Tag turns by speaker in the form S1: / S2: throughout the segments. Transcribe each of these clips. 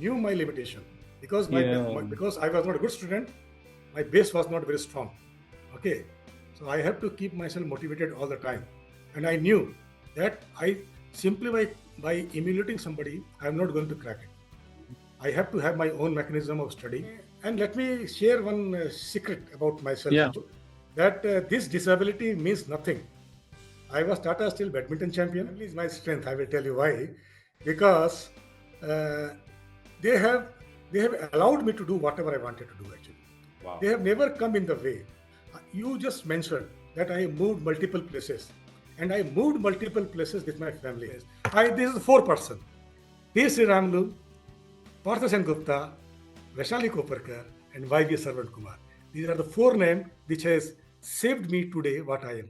S1: knew my limitation because
S2: Yeah.
S1: because I was not a good student. My base was not very strong. Okay, so I have to keep myself motivated all the time, and I knew that I simply by emulating somebody, I am not going to crack it. I have to have my own mechanism of study. And let me share one secret about myself
S2: Yeah.
S1: also, that this disability means nothing. I was Tata Steel badminton champion. Family is my strength. I will tell you why. Because uh, they have they have allowed me to do whatever I wanted to do. Actually, they
S2: Wow.
S1: have never come in the way. You just mentioned that I moved multiple places, and I moved multiple places with my family. I This is four person. P. Sriramlu, Partha Sen Gupta, Vaishali Koparkar, and Y.V. Sarvan Kumar. These are the four names which has saved me today what I am.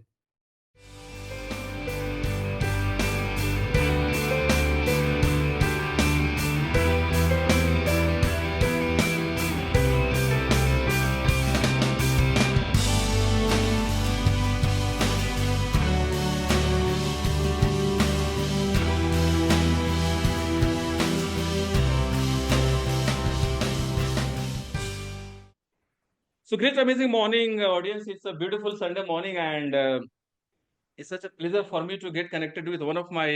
S2: So great, amazing morning, audience. It's a beautiful Sunday morning, and it's such a pleasure for me to get connected with one of my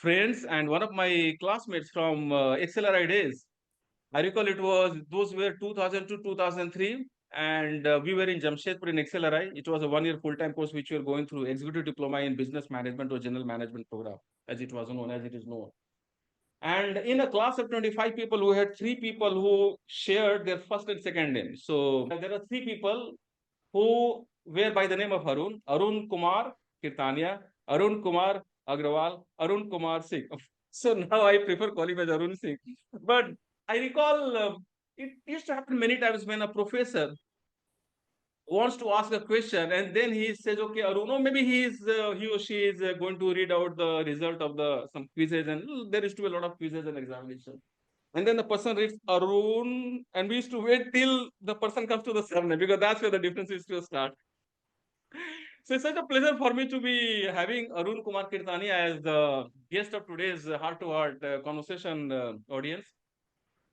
S2: friends and one of my classmates from XLRI days. I recall it was those were 2000 to 2003, and we were in Jamshedpur in XLRI. It was a one-year full-time course which we were going through executive diploma in business management or general management program, as it was known, as it is known. And in a class of 25 people, we had three people who shared their first and second name. So there are three people who were by the name of Arun Kumar Kirtania, Arun Kumar Agrawal, Arun Kumar Singh. So now I prefer calling him as Arun Singh. But I recall it used to happen many times when a professor wants to ask a question and then he says, okay, Arun, or maybe he or she is going to read out the result of the some quizzes, and there is to be a lot of quizzes and examination. And then the person reads Arun, and we used to wait till the person comes to the surname because that's where the difference is to start. So it's such a pleasure for me to be having Arun Kumar Kirtani as the guest of today's heart to heart conversation audience.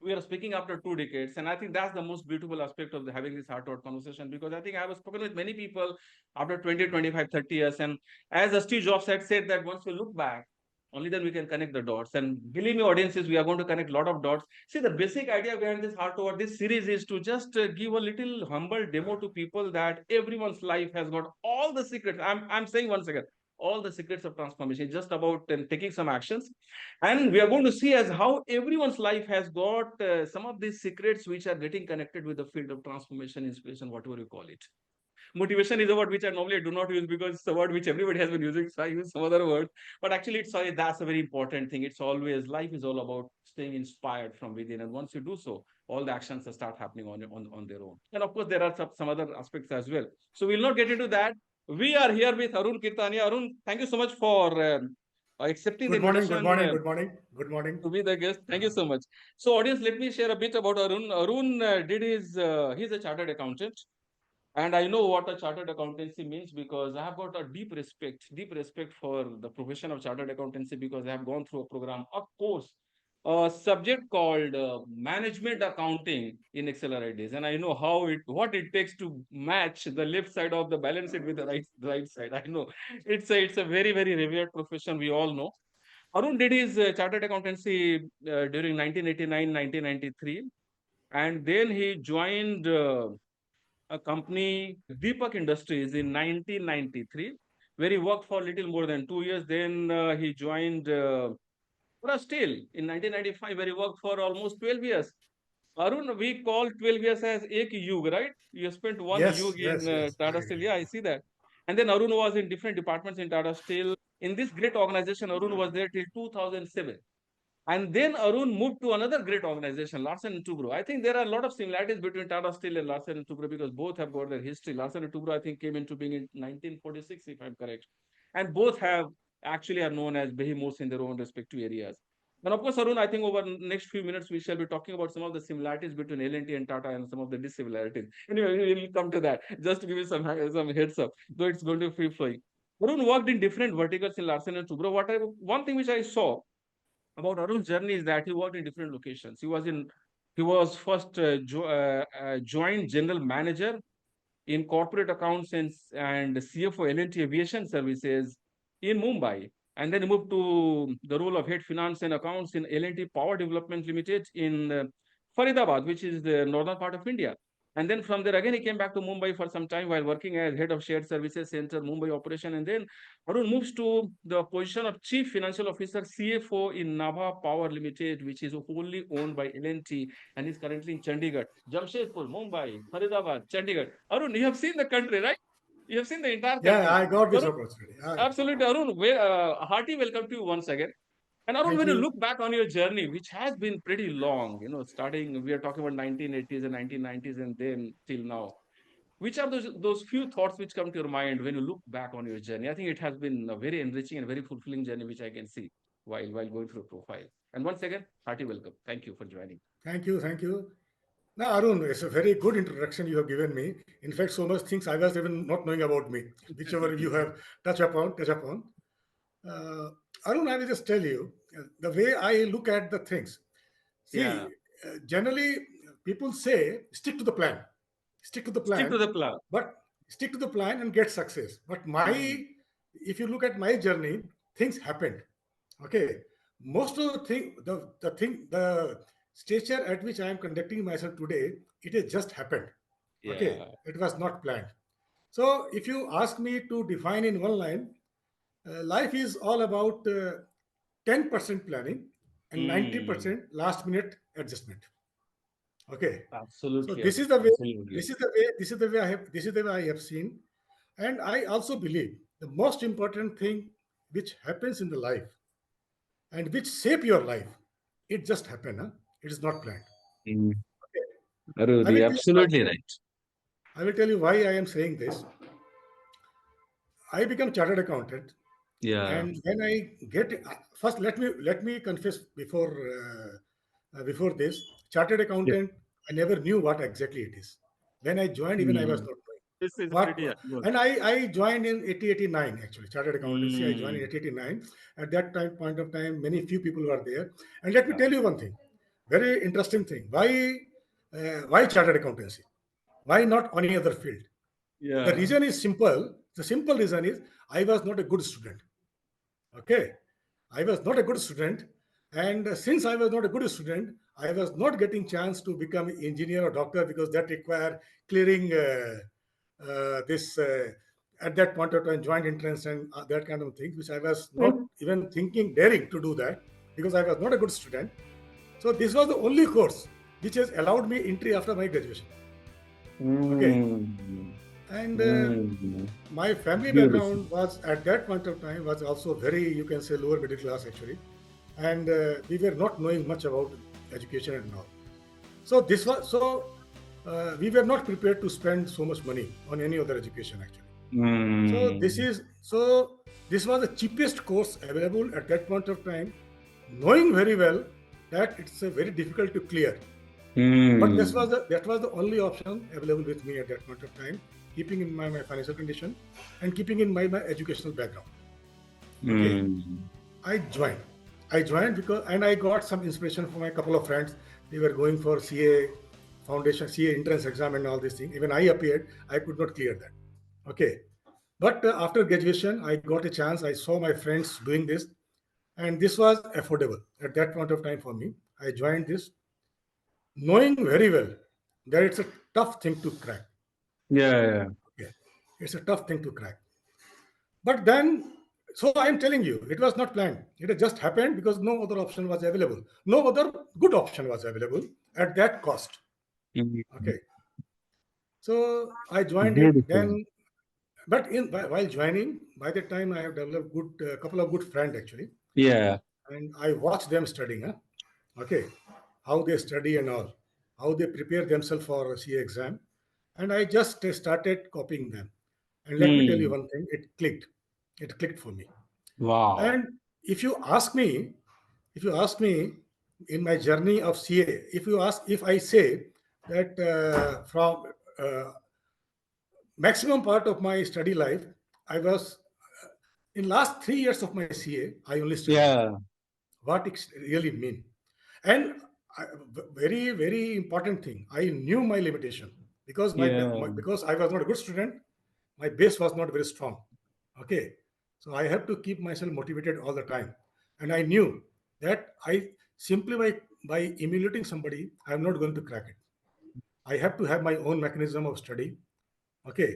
S2: We are speaking after 2 decades, and I think that's the most beautiful aspect of having this heart to heart conversation, because I think I have spoken with many people after 20, 25, 30 years. And as Steve Jobs had said, that once we look back, only then we can connect the dots. And believe me, audiences, we are going to connect a lot of dots. See, the basic idea behind this heart to heart, this series, is to just give a little humble demo to people that everyone's life has got all the secrets. I'm saying once again, all the secrets of transformation. It's just about taking some actions, and we are going to see as how everyone's life has got some of these secrets which are getting connected with the field of transformation, inspiration, whatever you call it. Motivation is a word which I normally do not use because it's a word which everybody has been using. So I use some other word. But actually, sorry, that's a very important thing. It's always, life is all about staying inspired from within. And once you do so, all the actions start happening on their own. And of course, there are some other aspects as well. So we'll not get into that. We are here with Arun Kirtania. Arun, thank you so much for accepting the
S1: Good morning, good
S2: invitation
S1: morning, good morning, good morning.
S2: to be the guest. Thank you so much. So, audience, let me share a bit about Arun. Arun he's a chartered accountant. And I know what a chartered accountancy means because I have got a deep respect for the profession of chartered accountancy, because I have gone through a program, a course, a subject called management accounting in accelerated days. And I know what it takes to match the left side of the balance sheet with the right side. I know it's a very, very revered profession. We all know. Arun did his chartered accountancy during 1989, 1993, and then he joined a company, Deepak Industries, in 1993, where he worked for a little more than 2 years. Then he joined Tata Steel in 1995, where he worked for almost 12 years. Arun, we call 12 years as Ek Yug, right? You spent one
S1: Yes,
S2: Yug in
S1: yes, yes, I
S2: Tata Steel.
S1: agree.
S2: Yeah, I see that. And then Arun was in different departments in Tata Steel. In this great organization, Arun was there till 2007. And then Arun moved to another great organization, Larsen and Toubro. I think there are a lot of similarities between Tata Steel and Larsen and Toubro because both have got their history. Larsen and Toubro, I think, came into being in 1946, if I'm correct. And both have actually are known as behemoths in their own respective areas. And of course, Arun, I think over the next few minutes, we shall be talking about some of the similarities between L&T and Tata and some of the dissimilarities. Anyway, we'll come to that. Just to give you some heads up, though it's going to be free flowing. Arun worked in different verticals in Larsen and Toubro. One thing which I saw about Arun's journey is that he worked in different locations. He was first joint general manager in corporate accounts and CFO L&T Aviation Services in Mumbai. And then he moved to the role of head finance and accounts in L&T Power Development Limited in Faridabad, which is the northern part of India. And then from there again, he came back to Mumbai for some time while working as head of shared services center, Mumbai operation. And then Arun moves to the position of chief financial officer, CFO in Nabha Power Limited, which is wholly owned by L&T and is currently in Chandigarh, Jamshedpur, Mumbai, Faridabad, Chandigarh. Arun, you have seen the country, right? You have seen the entire
S1: Yeah,
S2: country.
S1: I got this
S2: Arun,
S1: opportunity.
S2: absolutely, Arun. Hearty welcome to you once again. And Arun,
S1: Thank
S2: when you
S1: you.
S2: look back on your journey, which has been pretty long, starting, we are talking about 1980s and 1990s and then till now. Which are those few thoughts which come to your mind when you look back on your journey? I think it has been a very enriching and very fulfilling journey, which I can see while going through profile. And once again, hearty welcome. Thank you for joining.
S1: Thank you. Thank you. Now, Arun, it's a very good introduction you have given me. In fact, so much things I was even not knowing about me, whichever you have touch upon. Uh, Arun, I will just tell you the way I look at the things.
S2: Yeah.
S1: See, generally people say stick to the
S2: Stick to
S1: plan,
S2: the plan.
S1: but stick to the plan and get success. But
S2: Mm.
S1: if you look at my journey, things happened. Okay, most of the stature at which I am conducting myself today, it has just happened. Okay,
S2: Yeah.
S1: it was not planned. So if you ask me to define in one line, life is all about 10% planning and
S2: Mm.
S1: 90% last minute adjustment. Okay, so
S2: Absolutely,
S1: this is
S2: Arun.
S1: the way
S2: Absolutely.
S1: I have seen, and I also believe the most important thing which happens in the life and which shape your life, it just happened. Huh? It is not planned.
S2: Mm.
S1: Okay.
S2: Arun,
S1: I will
S2: you're
S1: tell you why.
S2: absolutely right.
S1: I will tell you why I am saying this. I become chartered accountant,
S2: Yeah.
S1: and when I get first, let me confess before this chartered
S2: Yeah.
S1: accountant. I never knew what exactly it is. When I joined, even I was
S2: Mm.
S1: not knowing
S2: This is
S1: what.
S2: pretty good.
S1: And I joined in 8089 actually chartered accountancy. I joined in
S2: Mm.
S1: 8089. At that time point of time, many few people were there. And let me
S2: Yeah.
S1: tell you one thing, very interesting thing. Why chartered accountancy? Why not any other field? The
S2: Yeah.
S1: reason is simple. The simple reason is I was not a good student. Okay, I was not a good student, and since I was not a good student, I was not getting chance to become engineer or doctor because that require clearing this at that point of time joint entrance and that kind of things, which I was not even thinking daring to do that because I was not a good student. So this was the only course which has allowed me entry after my graduation. Okay,
S2: Mm.
S1: and
S2: Mm.
S1: my family
S2: Beautiful.
S1: background was at that point of time was also very, you can say, lower middle class actually, and we were not knowing much about education and all. So we were not prepared to spend so much money on any other education actually. So
S2: Mm.
S1: this was the cheapest course available at that point of time, knowing very well that it's very difficult to clear. But
S2: Mm.
S1: that was the only option available with me at that point of time, keeping in mind my financial condition and keeping in mind my educational background. Okay,
S2: Mm.
S1: I joined. I joined because and I got some inspiration from a couple of friends. They were going for CA foundation, CA entrance exam, and all these things. Even I appeared, I could not clear that. Okay, but after graduation, I got a chance. I saw my friends doing this, and this was affordable at that point of time for me. I joined this, knowing very well that it's a tough thing to crack.
S2: Yeah.
S1: Okay, it's a tough thing to crack. But then, so I am telling you, it was not planned. It had just happened because no other option was available. No other good option was available at that cost.
S2: Mm.
S1: Okay, so I joined it.
S2: Beautiful.
S1: Then, but while joining, by the time I have developed good couple of good friends actually,
S2: Yeah.
S1: and I watch them studying. Huh? Okay, how they study and all, how they prepare themselves for a CA exam, and I just started copying them. And let me tell you
S2: Mm.
S1: one thing, it clicked. It clicked for me.
S2: Wow.
S1: And if you ask me, if you ask me in my journey of CA, if I say that from maximum part of my study life, I was in last 3 years of my CA, I only studied.
S2: Yeah.
S1: what it really mean. And very, very important thing, I knew my limitation because
S2: Yeah.
S1: because I was not a good student, my base was not very strong. Okay, so I have to keep myself motivated all the time, and I knew that I simply by emulating somebody, I'm not going to crack it. I have to have my own mechanism of study. Okay,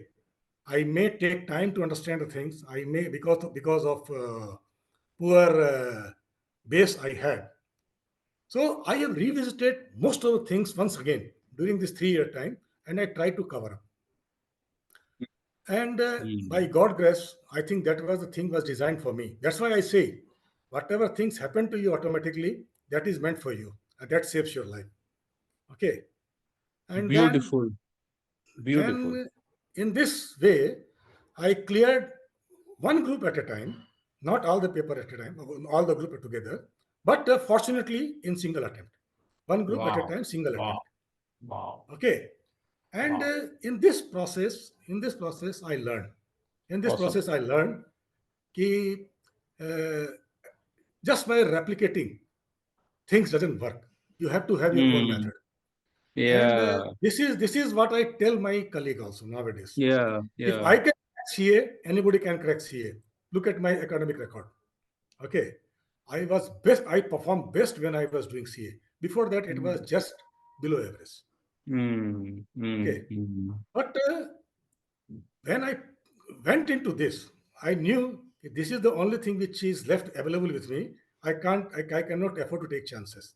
S1: I may take time to understand the things. I may because of poor base I had. So I have revisited most of the things once again during this 3 year time, and I try to cover up. And by
S2: Mm.
S1: God grace, I think that was the thing was designed for me. That's why I say, whatever things happen to you automatically, that is meant for you, and that saves your life. Okay, and
S2: Beautiful. Beautiful.
S1: then in this way, I cleared one group at a time, not all the paper at a time, all the group together, but fortunately in single attempt, one group at a
S2: Wow.
S1: time, single
S2: Wow.
S1: attempt.
S2: Wow.
S1: Okay, and
S2: Wow.
S1: in this process, I learned. In this
S2: Awesome.
S1: process, I learned कि just by replicating things doesn't work. You have to have your own
S2: Mm.
S1: method. And
S2: Yeah.
S1: this is what I tell my colleague also nowadays.
S2: Yeah.
S1: If
S2: Yeah.
S1: I can crack CA, anybody can crack CA. Look at my academic record. Okay, I was best. I performed best when I was doing CA. Before that, it was
S2: Mm.
S1: just below average.
S2: Mm.
S1: Okay,
S2: Mm. Mm.
S1: but when I went into this, I knew this is the only thing which is left available with me. I cannot afford to take chances.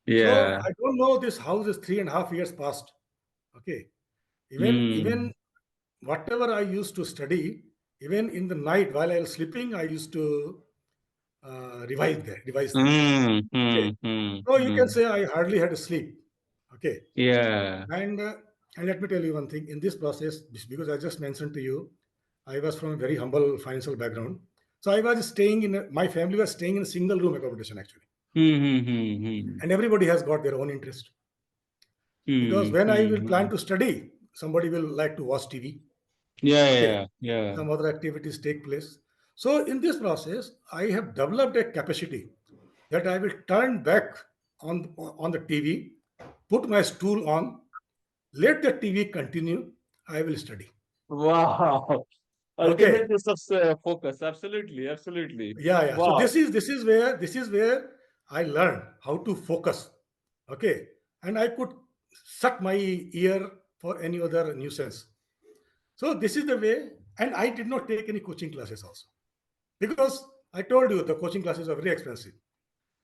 S1: So
S2: Yeah.
S1: I don't know this how this 3.5 years passed. Okay, even
S2: Mm.
S1: whatever I used to study, even in the night while I was sleeping, I used to revise them.
S2: Mm.
S1: Okay,
S2: Mm. Mm.
S1: so you can
S2: Mm.
S1: say I hardly had to sleep. Okay,
S2: Yeah.
S1: and let me tell you one thing in this process, because I just mentioned to you, I was from a very humble financial background. So I was staying my family was staying in a single room accommodation actually.
S2: Mm. Mm. Mm. Mm.
S1: And everybody has got their own interest. Because
S2: Mm.
S1: when I will plan
S2: Mm.
S1: to study, somebody will like to watch TV.
S2: Yeah.
S1: Okay,
S2: Yeah. Yeah.
S1: some other activities take place. So in this process, I have developed a capacity that I will turn back on the TV, put my stool on, let the TV continue, I will study.
S2: Wow.
S1: Okay.
S2: Ultimate use of focus. Absolutely. Absolutely.
S1: Yeah. So
S2: Wow.
S1: this is where I learned how to focus. Okay, and I could shut my ear for any other nuisance. So this is the way, and I did not take any coaching classes also because I told you the coaching classes are very expensive.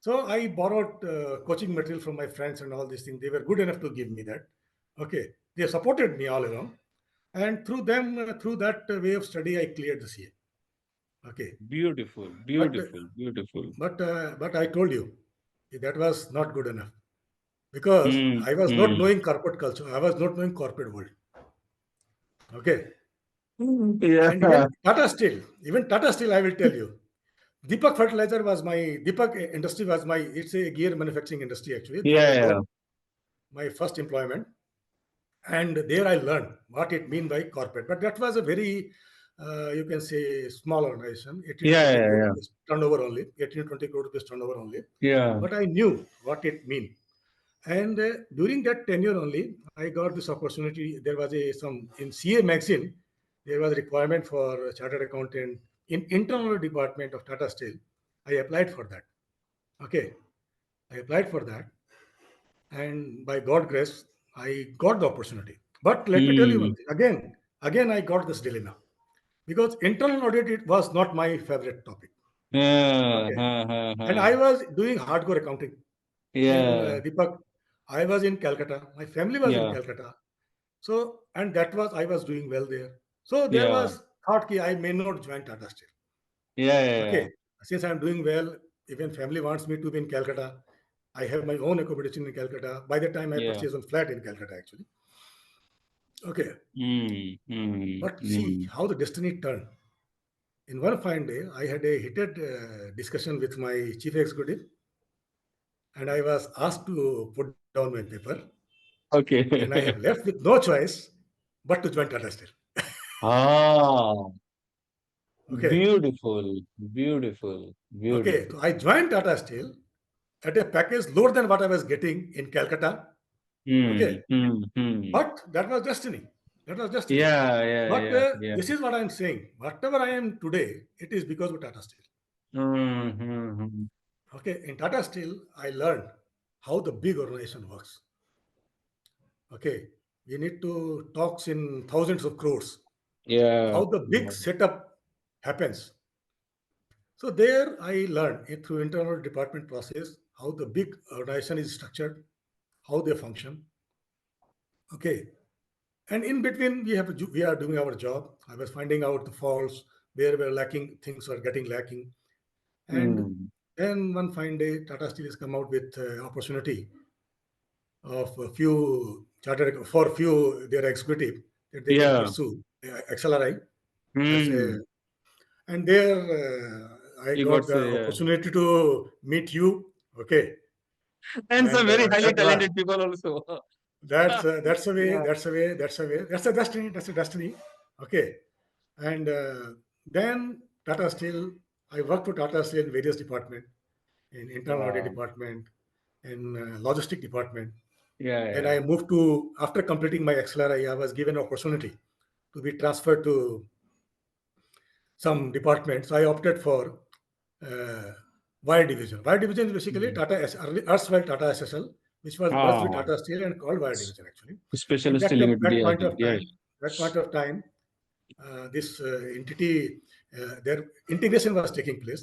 S1: So I borrowed coaching material from my friends and all these things. They were good enough to give me that. Okay, they supported me all along, and through them, through that way of study, I cleared the CA. Okay,
S2: Beautiful.
S1: but
S2: Beautiful. Beautiful.
S1: but I told you that was not good enough because
S2: Mm.
S1: I was not
S2: Mm.
S1: knowing corporate culture. I was not knowing corporate world. Okay, and
S2: Yeah.
S1: even Tata Steel, I will tell you, Deepak industry was my. It's a gear manufacturing industry actually. There I got
S2: Yeah.
S1: my first employment, and there I learned what it mean by corporate. But that was a very, you can say, small organization, 18 to
S2: Yeah.
S1: 20 crore
S2: Yeah.
S1: rupees turnover only, 18 to 20 crore rupees turnover only.
S2: Yeah.
S1: But I knew what it mean. And during that tenure only, I got this opportunity. There was some in CA magazine. There was a requirement for a chartered accountant in internal department of Tata Steel. I applied for that. Okay, I applied for that, and by God grace, I got the opportunity. But let me tell you one
S2: Mm.
S1: thing. Again, I got this dilemma because internal audit it was not my favorite topic.
S2: Yeah.
S1: Okay,
S2: Ha, ha,
S1: and
S2: ha.
S1: I was doing hardcore accounting. And
S2: Yeah.
S1: Deepak, I was in Calcutta. My family was in
S2: Yeah.
S1: Calcutta. So, and that was, I was doing well there. So there
S2: Yeah.
S1: was thought ki I may not join Tata Steel.
S2: Yeah. Yeah.
S1: Okay. Since I'm doing well, even family wants me to be in Calcutta. I have my own accommodation in Calcutta. By the time I
S2: Yeah.
S1: purchased a flat in Calcutta, actually. Okay.
S2: Mm. Mm.
S1: But see
S2: Mm.
S1: how the destiny turned. In one fine day, I had a heated discussion with my chief executive, and I was asked to put down my paper, and I have
S2: Okay.
S1: left with no choice but to join Tata Steel.
S2: Ah.
S1: Okay.
S2: Beautiful, beautiful,
S1: Okay.
S2: beautiful.
S1: So I joined Tata Steel at a package lower than what I was getting in Calcutta.
S2: Hmm,
S1: Okay.
S2: hmm, hmm.
S1: But that was destiny. That was destiny.
S2: Yeah, yeah,
S1: But
S2: yeah, yeah.
S1: this is what I'm saying. Whatever I am today, it is because of Tata Steel.
S2: Hmm, hmm, hmm.
S1: Okay. In Tata Steel, I learned how the big organization works. Okay. We need to talks in thousands of crores.
S2: Yeah,
S1: How the big
S2: yeah.
S1: setup happens. So there I learned it through internal department process how the big organization is structured, how they function. Okay, and in between we are doing our job. I was finding out the faults where we're lacking, things are getting lacking, and
S2: Hmm.
S1: then one fine day, Tata Steel has come out with opportunity of a few chartered for few their executive that they can
S2: Yeah.
S1: pursue XLRI as a
S2: Hmm.
S1: and there I
S2: You got
S1: got the
S2: say, yeah.
S1: opportunity to meet you. Okay,
S2: And some
S1: and
S2: very highly
S1: that was
S2: talented people also.
S1: that's a way
S2: Yeah.
S1: that's a way that's a way that's a destiny okay and then Tata Steel I worked for Tata Steel in various departments in internal audit
S2: Wow.
S1: department in logistic department
S2: Yeah,
S1: then
S2: yeah.
S1: I moved to after completing my XLRI I was given an opportunity to be transferred to some departments I opted for uh, wire division. Wire division is basically
S2: Hmm.
S1: Tata erstwhile Tata SSL, which was merged with
S2: Ah,
S1: Tata Steel and called wire division actually. And
S2: specialist limited.
S1: that
S2: Yeah,
S1: point of
S2: yeah.
S1: time, this entity, their integration was taking place,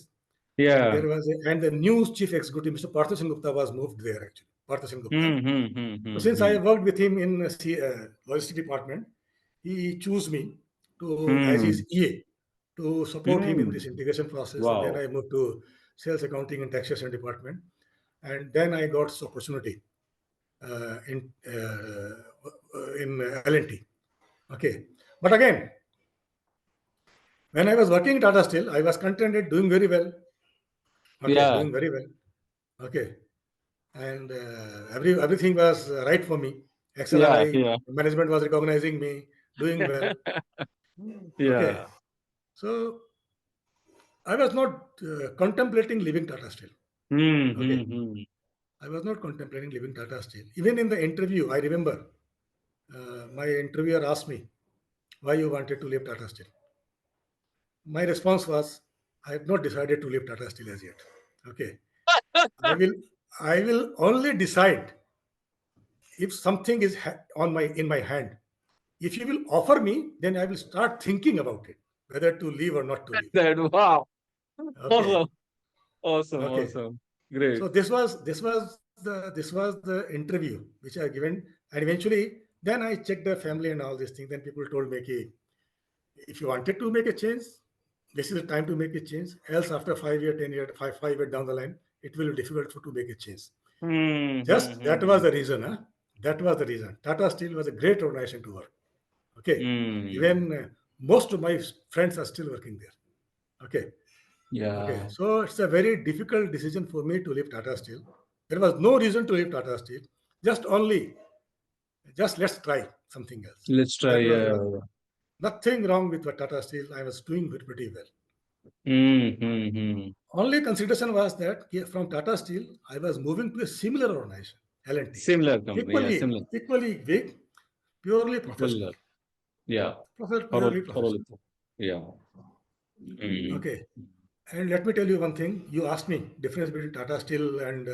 S1: and
S2: Yeah.
S1: there was and the new chief executive, Mr. Partha Singh Gupta, was moved there actually. Partha Singh Gupta.
S2: Hmm, hmm, hmm,
S1: So
S2: hmm,
S1: since
S2: hmm.
S1: I worked with him in logistic department, he chose me to as
S2: Hmm.
S1: his EA to support him in
S2: Hmm.
S1: this integration process. And then
S2: Wow.
S1: I moved to sales accounting and taxation department. And then I got this opportunity in L&T. Okay. But again, when I was working at Tata Steel, I was contented, doing very well. Okay,
S2: Yeah.
S1: doing very well. Okay. And everything was right for me.
S2: Yeah,
S1: XLRI
S2: yeah.
S1: management was recognizing me, doing well. Okay.
S2: Yeah.
S1: So I was not contemplating leaving Tata Steel.
S2: Hmm,
S1: Okay.
S2: hmm, hmm.
S1: I was not contemplating leaving Tata Steel. Even in the interview, I remember my interviewer asked me why you wanted to leave Tata Steel. My response was, I have not decided to leave Tata Steel as yet. Okay. I will I will only decide if something is on my in my hand. If you will offer me, then I will start thinking about it, whether to leave or not to leave.
S2: That, wow.
S1: Okay.
S2: Awesome. Awesome.
S1: Okay.
S2: Awesome. Great.
S1: So this was the interview which I given, and eventually then I checked the family and all these things. Then people told me, "Okay, if you wanted to make a change, this is the time to make a change. Else, after 5 year, 10 year, five year down the line, it will be difficult to make a change."
S2: Hmm, hmm,
S1: Just
S2: hmm,
S1: that was
S2: hmm.
S1: the reason. Huh? That was the reason. Tata Steel was a great organization to work. Okay,
S2: Hmm.
S1: even most of my friends are still working there. Okay, okay.
S2: Yeah.
S1: So it's a very difficult decision for me to leave Tata Steel. There was no reason to leave Tata Steel. Just only, just let's try something else.
S2: Let's
S1: So
S2: try.
S1: that was
S2: Yeah.
S1: nothing wrong with what Tata Steel. I was doing pretty well.
S2: Hmm, hmm, hmm.
S1: Only consideration was that from Tata Steel, I was moving to a similar organization, L&T.
S2: Similar company. Yeah,
S1: Equally,
S2: similar.
S1: equally big, purely professional.
S2: Equal. Yeah.
S1: Purely
S2: Thoroughly.
S1: professional.
S2: Yeah. Hmm.
S1: Okay. And let me tell you one thing. You asked me difference between Tata Steel and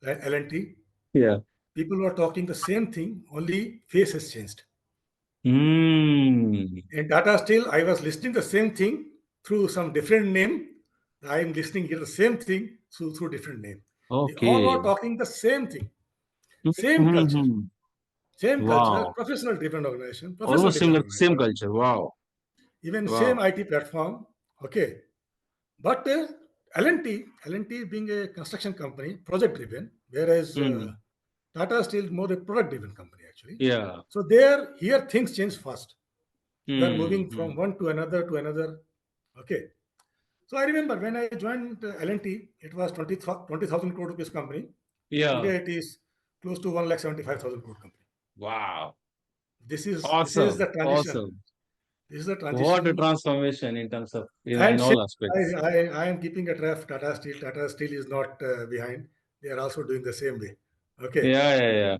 S1: L&T.
S2: Yeah.
S1: People were talking the same thing, only face has changed.
S2: Hmm.
S1: In Tata Steel, I was listening the same thing through some different name. I am listening here the same thing through different name. They all were
S2: Okay.
S1: talking the same thing, same culture,
S2: Mm-hmm.
S1: same culture,
S2: Wow.
S1: professional driven organization, professional
S2: Almost
S1: driven
S2: similar, same
S1: organization,
S2: culture. Wow.
S1: even same
S2: Wow.
S1: IT platform. Okay, but L&T being a construction company, project driven, whereas
S2: Mm.
S1: Tata Steel more a product driven company actually.
S2: Yeah.
S1: So there, here things change fast. You are moving from
S2: Mm-hmm.
S1: one to another to another. Okay. So I remember when I joined L&T, it was 20,000 crore rupees company.
S2: Yeah.
S1: Today it is close to 1,75,000 crore company.
S2: Wow.
S1: This is the
S2: Awesome.
S1: transition.
S2: Awesome.
S1: This is the
S2: What a
S1: transition.
S2: transformation in terms of
S1: And
S2: in
S1: same,
S2: all aspects.
S1: I am keeping a draft Tata Steel. Tata Steel is not behind. They are also doing the same way. Okay.
S2: Yeah.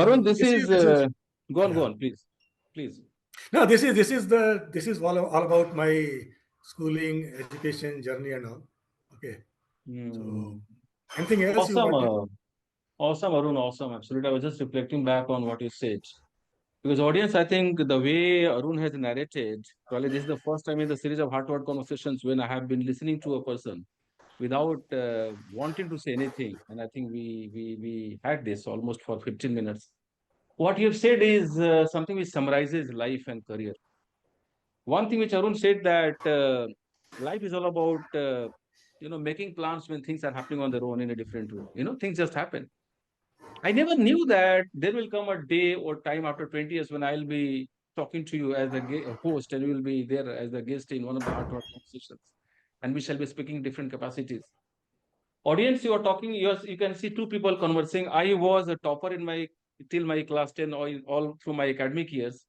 S2: Arun,
S1: So this is
S2: go
S1: yeah.
S2: on, please.
S1: No, this is all about my schooling, education journey and all. Okay. So
S2: Hmm.
S1: anything else you
S2: Awesome,
S1: wanted?
S2: awesome, Arun, awesome. Absolutely. I was just reflecting back on what you said. Because audience, I think the way Arun has narrated, probably this is the first time in the series of heart-to-heart conversations when I have been listening to a person without wanting to say anything. And I think we had this almost for 15 minutes. What you have said is something which summarizes life and career. One thing which Arun said that life is all about making plans when things are happening on their own in a different way. Things just happen. I never knew that there will come a day or time after 20 years when I'll be talking to you as a host and you will be there as a guest in one of the heart to heart conversations, and we shall be speaking different capacities. Audience, you are talking. You can see two people conversing. I was a topper in my till my class 10 or all through my academic years.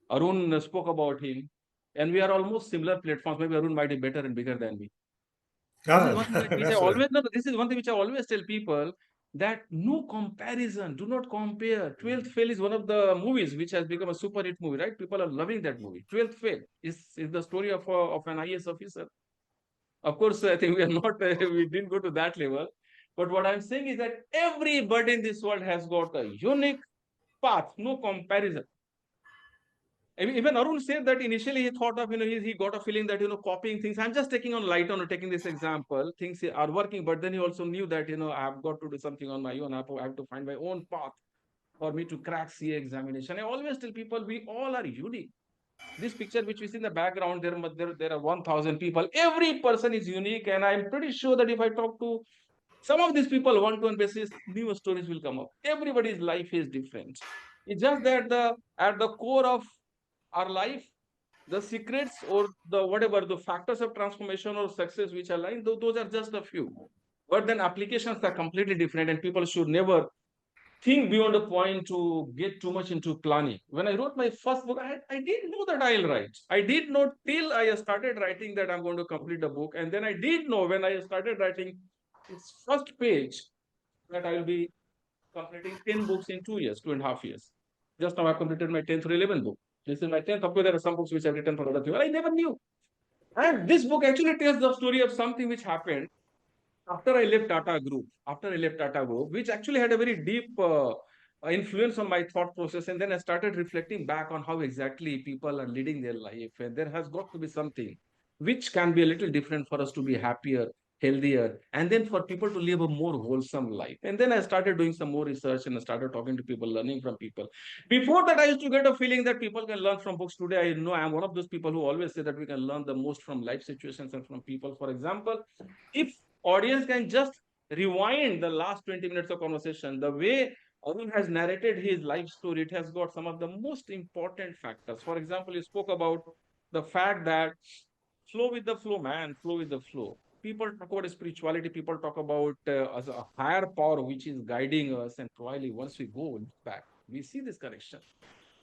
S2: Arun spoke about him, and we are almost similar platforms. Maybe Arun might be better and bigger than me. This is
S1: Ah,
S2: one thing which I
S1: that's right.
S2: always no, this is one thing which I always tell people that no comparison, do not compare. 12th Fail is one of the movies which has become a super hit movie, right? People are loving that movie. 12th Fail is the story of an IS officer. Of course, I think we are not we didn't go to that level. But what I'm saying is that everybody in this world has got a unique path, no comparison. Even Arun said that initially he thought of, he got a feeling that, copying things. I'm just taking on light on taking this example. Things are working, but then he also knew that, I've got to do something on my own. I have to find my own path for me to crack CA examination. I always tell people we all are unique. This picture which we see in the background, there are 1,000 people. Every person is unique, and I'm pretty sure that if I talk to some of these people one-to-one basis, new stories will come up. Everybody's life is different. It's just that the at the core of our life, the secrets or the whatever the factors of transformation or success which align, those are just a few. But then applications are completely different, and people should never think beyond a point to get too much into planning. When I wrote my first book, I didn't know that I'll write. I did not till I started writing that I'm going to complete a book. And then I did know when I started writing its first page that I will be completing 10 books in 2 years, 2.5 years. Just now I've completed my 10th or 11th book. This is my 10th. Of course, there are some books which I've written for other people. I never knew. And this book actually tells the story of something which happened after I left Tata Group, which actually had a very deep influence on my thought process. And then I started reflecting back on how exactly people are leading their life. And there has got to be something which can be a little different for us to be happier, healthier, and then for people to live a more wholesome life. And then I started doing some more research and I started talking to people, learning from people. Before that, I used to get a feeling that people can learn from books. Today, I know I'm one of those people who always say that we can learn the most from life situations and from people. For example, if audience can just rewind the last 20 minutes of conversation, the way Arun has narrated his life story, it has got some of the most important factors. For example, you spoke about the fact that flow with the flow, man, flow with the flow. People talk about spirituality, people talk about as a higher power which is guiding us, and probably once we go back, we see this connection.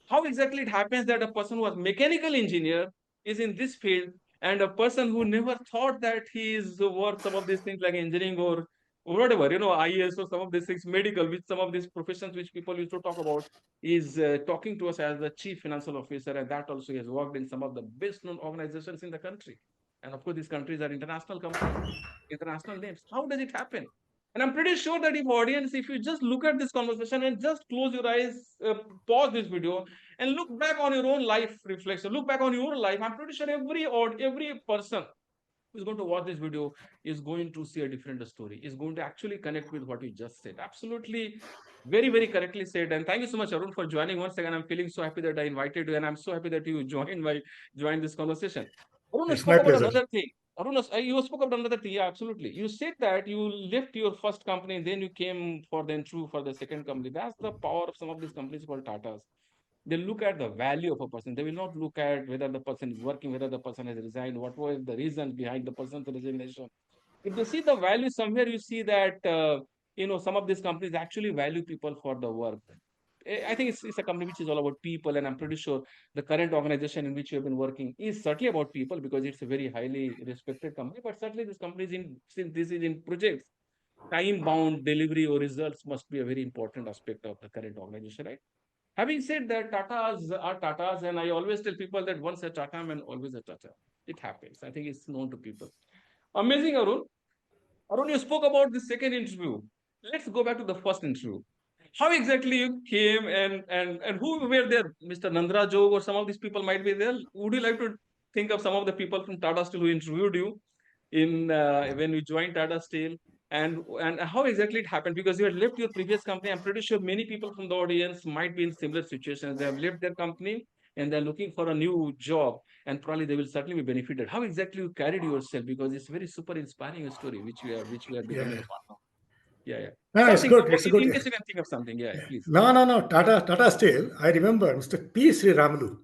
S2: How exactly it happens that a person who was mechanical engineer is in this field, and a person who never thought that he is worth some of these things like engineering or whatever, IAS or some of these things, medical, which some of these professions which people used to talk about, is talking to us as the chief financial officer, and that also he has worked in some of the best known organizations in the country. And of course, these countries are international companies, international names. How does it happen? And I'm pretty sure that if audience, if you just look at this conversation and just close your eyes, pause this video, and look back on your own life reflection, look back on your life, I'm pretty sure every person who's going to watch this video is going to see a different story, is going to actually connect with what you just said. Absolutely, very, very correctly said. And thank you so much, Arun, for joining once again. I'm feeling so happy that I invited you, and I'm so happy that you joined this conversation. Arun
S1: It's
S2: spoke
S1: my
S2: about
S1: pleasure.
S2: another thing. Arun, you spoke about another thing. Yeah, absolutely. You said that you left your first company, and then you came for the second company. That's the power of some of these companies called Tatas. They look at the value of a person. They will not look at whether the person is working, whether the person has resigned, what was the reason behind the person's resignation. If they see the value somewhere, you see that some of these companies actually value people for the work. I think it's a company which is all about people, and I'm pretty sure the current organization in which you have been working is certainly about people because it's a very highly respected company. But certainly, this company is in, since this is in projects, time bound delivery or results must be a very important aspect of the current organization, right? Having said that, Tatas are Tatas, and I always tell people that once a Tata man, always a Tata. It happens. I think it's known to people. Amazing, Arun. Arun, you spoke about the second interview. Let's go back to the first interview. How exactly you came and who were there? Mr. Nandra Jog or some of these people might be there. Would you like to think of some of the people from Tata Steel who interviewed you in when you joined Tata Steel? And how exactly it happened? Because you had left your previous company. I'm pretty sure many people from the audience might be in similar situations. They have left their company and they're looking for a new job, and probably they will certainly be benefited. How exactly you carried yourself? Because it's very super inspiring story which we are
S1: Yeah,
S2: becoming
S1: yeah.
S2: a part of. Yeah, yeah.
S1: No, it's
S2: Something,
S1: good. It's
S2: in
S1: good.
S2: case you can think of something. Yeah, yeah, please.
S1: No, no, no. Tata Steel. I remember Mr. P. Sri Ramlu.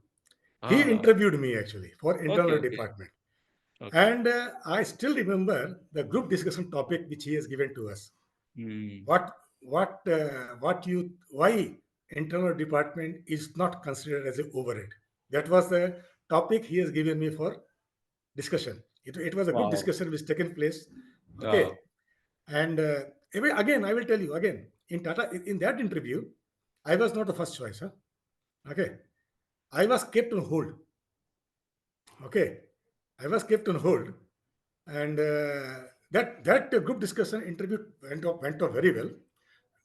S1: He
S2: Ah,
S1: interviewed me actually for
S2: okay,
S1: internal
S2: okay,
S1: department,
S2: okay.
S1: and I still remember the group discussion topic which he has given to us.
S2: Hmm.
S1: What you why internal department is not considered as a overhead. That was the topic he has given me for discussion. It was a group
S2: Wow.
S1: discussion which taken place. Okay,
S2: Wow.
S1: and again I will tell you again in Tata in that interview, I was not the first choice. Huh? Okay, I was kept on hold. Okay, I was kept on hold, and that group discussion interview went off very well.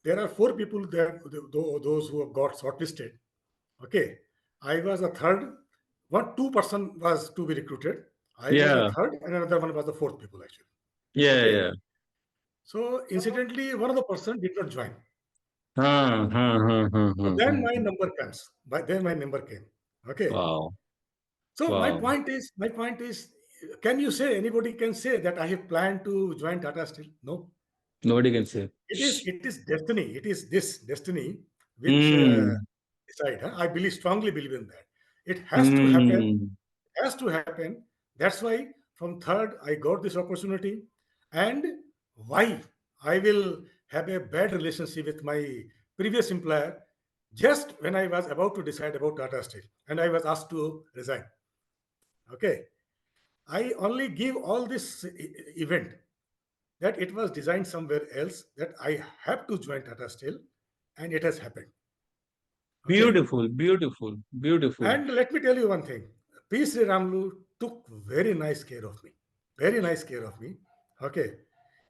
S1: There are four people there, those who have got shortlisted. Okay, I was a third. One, two person was to be recruited. I was the
S2: Yeah.
S1: third, and another one was the fourth people actually.
S2: Yeah,
S1: Okay,
S2: yeah.
S1: so incidentally, one of the person did not join.
S2: Huh, huh, huh, huh,
S1: So
S2: huh,
S1: then
S2: huh,
S1: my
S2: huh.
S1: number comes. But then my number came. Okay.
S2: Wow.
S1: So
S2: Wow.
S1: my point is, can you say anybody can say that I have planned to join Tata Steel? No.
S2: Nobody can say.
S1: It is destiny. It is this destiny which
S2: Hmm.
S1: decide. Huh? I believe strongly believe in that. It has to happen.
S2: Hmm.
S1: Has to happen. That's why from third I got this opportunity, and why I will have a bad relationship with my previous employer just when I was about to decide about Tata Steel and I was asked to resign. Okay, I only give all this event that it was designed somewhere else that I have to join Tata Steel, and it has happened. Okay,
S2: Beautiful, beautiful, beautiful.
S1: and let me tell you one thing. P. Sri Ramlu took very nice care of me. Very nice care of me. Okay,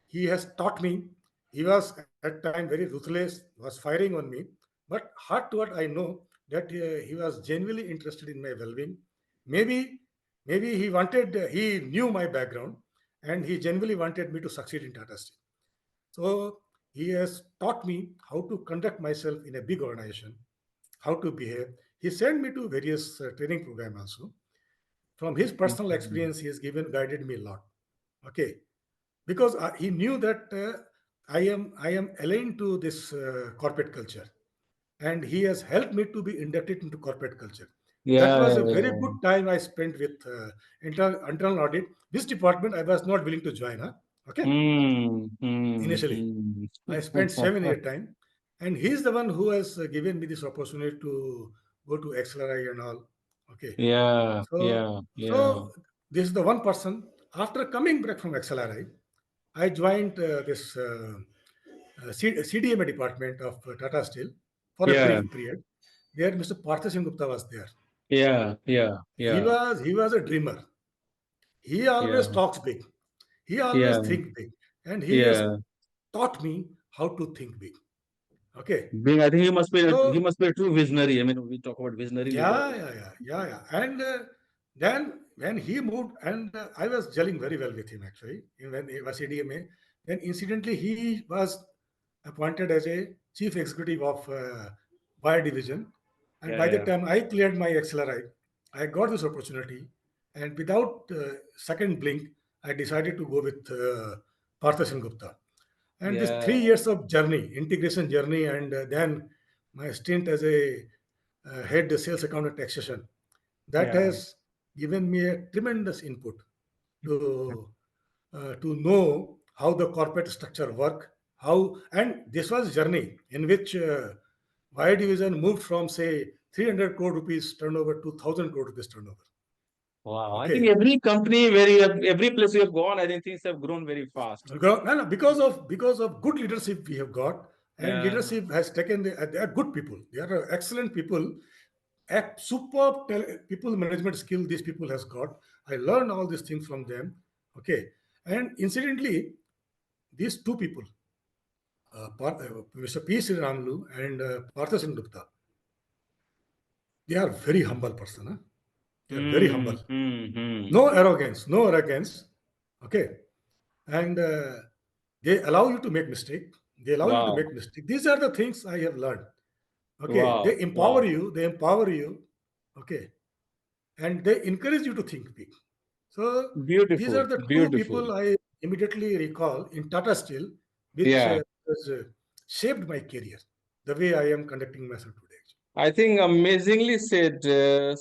S1: he has taught me. He was at time very ruthless, was firing on me, but heart to heart, I know that he was genuinely interested in my well-being. Maybe, maybe he wanted. He knew my background, and he genuinely wanted me to succeed in Tata Steel. So he has taught me how to conduct myself in a big organization, how to behave. He sent me to various training program also. From his personal
S2: Hmm.
S1: experience, he has given guided me a lot. Okay, because he knew that I am aligned to this corporate culture, and he has helped me to be inducted into corporate culture. That
S2: Yeah,
S1: was
S2: yeah,
S1: a very
S2: yeah.
S1: good time I spent with internal audit. This department I was not willing to join. Huh? Okay,
S2: Hmm. Hmm.
S1: initially.
S2: Hmm.
S1: I spent 7 year time, and he's the one who has given me this opportunity to go to XLRI and all. Okay,
S2: Yeah,
S1: so
S2: yeah, yeah,
S1: so this is the one person. After coming back from XLRI, I joined this CDMA department of Tata Steel for a
S2: yeah,
S1: brief period. There, Mr. Partha Singh Gupta was there.
S2: yeah, yeah,
S1: He
S2: yeah,
S1: was he was a dreamer. He
S2: yeah,
S1: always talks big. He always
S2: yeah,
S1: think big, and he has
S2: yeah.
S1: taught me how to think big. Okay,
S2: Being, I think he
S1: so
S2: must be a true visionary. I mean, we talk about visionary leader.
S1: yeah. And then when he moved, and I was gelling very well with him actually. When he was ADMA, then incidentally he was appointed as a chief executive of Wire Division. And
S2: Yeah,
S1: by the
S2: yeah,
S1: time I cleared my XLRI, I got this opportunity. And without second blink, I decided to go with Partha Singh Gupta. And this
S2: yeah,
S1: 3 years of journey, integration journey, and then my stint as a head sales account and taxation, that
S2: yeah,
S1: has given me a tremendous input to know how the corporate structure work, how, and this was journey in which My division moved from, say, 300 crore rupees turnover to 1,000 crore rupees turnover.
S2: Wow. I think
S1: Okay.
S2: every company where you have, every place you have gone, I think things have grown very fast.
S1: No, because of good leadership we have got, and
S2: Yeah.
S1: leadership has taken. They are good people. They are excellent people. A superb people management skill these people has got. I learned all these things from them. Okay, and incidentally, these two people, Mr. P. Sriramlu and Partha Singh Gupta, they are very humble person. Huh? They are very
S2: Hmm.
S1: humble.
S2: Hmm. Hmm.
S1: No arrogance. No arrogance. Okay, and they allow you to make mistake. They allow you to
S2: Wow.
S1: make mistake. These are the things I have learned. Okay,
S2: Wow.
S1: they empower
S2: Wow.
S1: you. They empower you. Okay, and they encourage you to think big. So these
S2: Beautiful.
S1: are the two
S2: Beautiful.
S1: people I immediately recall in Tata Steel, which
S2: Yeah.
S1: has shaped my career, the way I am conducting myself today.
S2: I think amazingly said.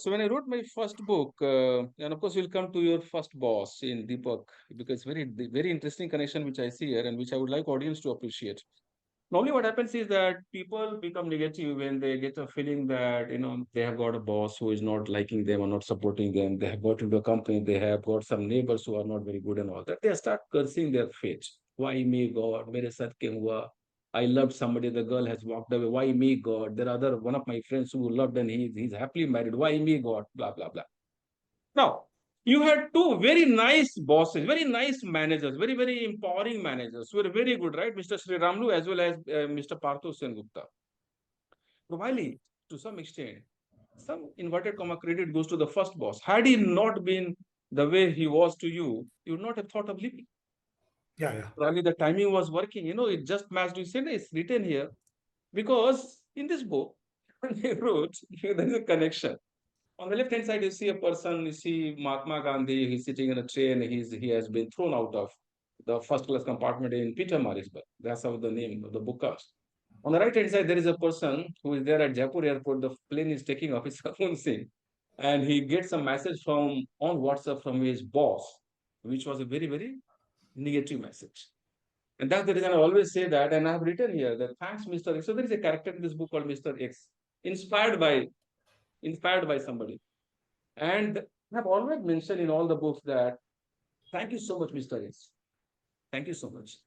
S2: So when I wrote my first book, and of course we'll come to your first boss in Deepak, because very interesting connection which I see here and which I would like audience to appreciate. Normally, what happens is that people become negative when they get a feeling that they have got a boss who is not liking them or not supporting them. They have got into a company, they have got some neighbors who are not very good and all that. They start cursing their fate. Why me, God? Mere saath kyun hua? I loved somebody, the girl has walked away. Why me, God? There are other one of my friends who loved and he's happily married. Why me, God? Blah blah blah. Now, you had two very nice bosses, very nice managers, very empowering managers who were very good, right? Mr. Sri Ramlu as well as Mr. Partho Gupta. Probably, to some extent, some inverted comma credit goes to the first boss. Had he not been the way he was to you, you would not have thought of leaving.
S1: Yeah, yeah.
S2: Probably the timing was working. It just matched. You said it's written here because in this book, when he wrote, there is a connection. On the left hand side, you see a person, you see Mahatma Gandhi, he's sitting in a train, he has been thrown out of the first class compartment in Peter Marisburg. That's how the name of the book comes. On the right hand side, there is a person who is there at Jaipur airport. The plane is taking off, it's Arun Singh. And he gets a message from on WhatsApp from his boss, which was a very negative message. And that's the reason I always say that. And I've written here that thanks, Mr. X. So there is a character in this book called Mr. X, inspired by inspired by somebody. And I've always mentioned in all the books that thank you so much, Mr. S. Thank you so much.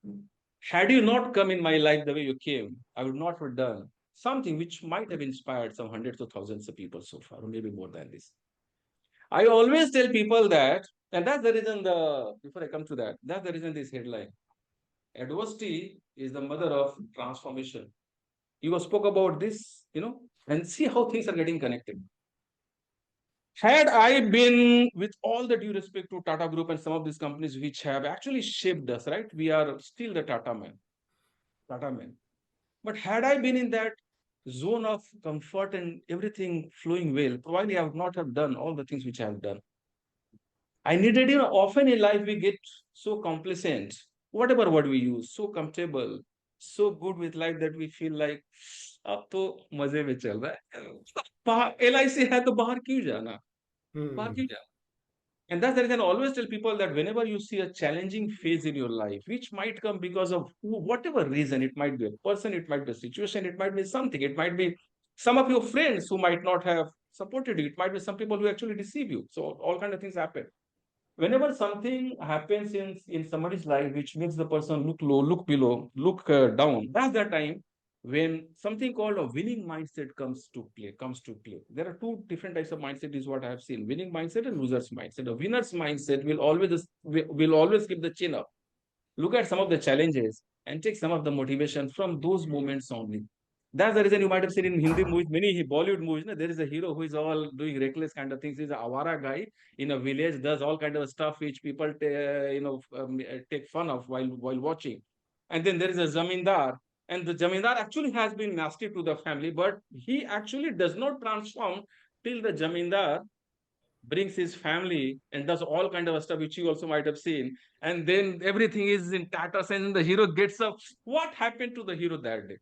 S2: Had you not come in my life the way you came, I would not have done something which might have inspired some hundreds of thousands of people so far, or maybe more than this. I always tell people that, and that's the reason before I come to that, that's the reason this headline. Adversity is the mother of transformation. You spoke about this, and see how things are getting connected. Had I been, with all the due respect to Tata Group and some of these companies which have actually shaped us, right? We are still the Tata men. But had I been in that zone of comfort and everything flowing well, probably I would not have done all the things which I have done. I needed, often in life we get so complacent, whatever word we use, so comfortable, so good with life that we feel like, अब तो मजे में चल रहा है LIC है तो बाहर क्यों जाना बाहर
S1: Hmm.
S2: क्यों जाना And that's the reason I always tell people that whenever you see a challenging phase in your life, which might come because of whatever reason, it might be a person, it might be a situation, it might be something, it might be some of your friends who might not have supported you, it might be some people who actually deceive you. So all kind of things happen. Whenever something happens in somebody's life which makes the person look low, look below, look down, that's the time when something called a winning mindset comes to play. There are two different types of mindset is what I have seen: winning mindset and loser's mindset. A winner's mindset will always keep the chin up, look at some of the challenges and take some of the motivation from those moments only. That's the reason you might have seen in Hindi movies, many Bollywood movies, there is a hero who is all doing reckless kind of things. He's a awara guy in a village, does all kind of stuff which people take fun of while watching. And then there is a zamindar, and the zamindar actually has been nasty to the family, but he actually does not transform till the zamindar brings his family and does all kind of stuff which you also might have seen, and then everything is in tatters and the hero gets up. What happened to the hero that day?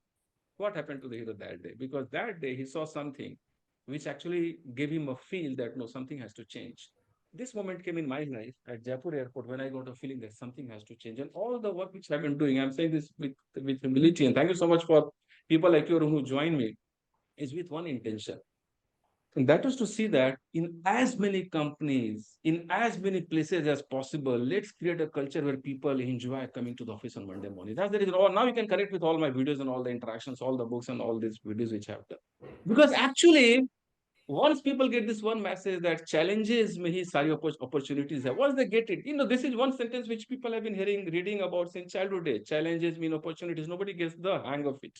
S2: What happened to the hero that day? Because that day he saw something which actually gave him a feel that no, something has to change. This moment came in my life at Jaipur airport when I got a feeling that something has to change, and all the work which I've been doing, I'm saying this with humility, and thank you so much for people like you who join me. is with one intention. And that was to see that in as many companies, in as many places as possible, let's create a culture where people enjoy coming to the office on Monday morning. That's the reason. Oh, now you can connect with all my videos and all the interactions, all the books and all these videos which I have done. Because actually, once people get this one message that challenges में ही सारी opportunities है, once they get it, this is one sentence which people have been reading about since childhood days. Challenges mean opportunities. Nobody gets the hang of it.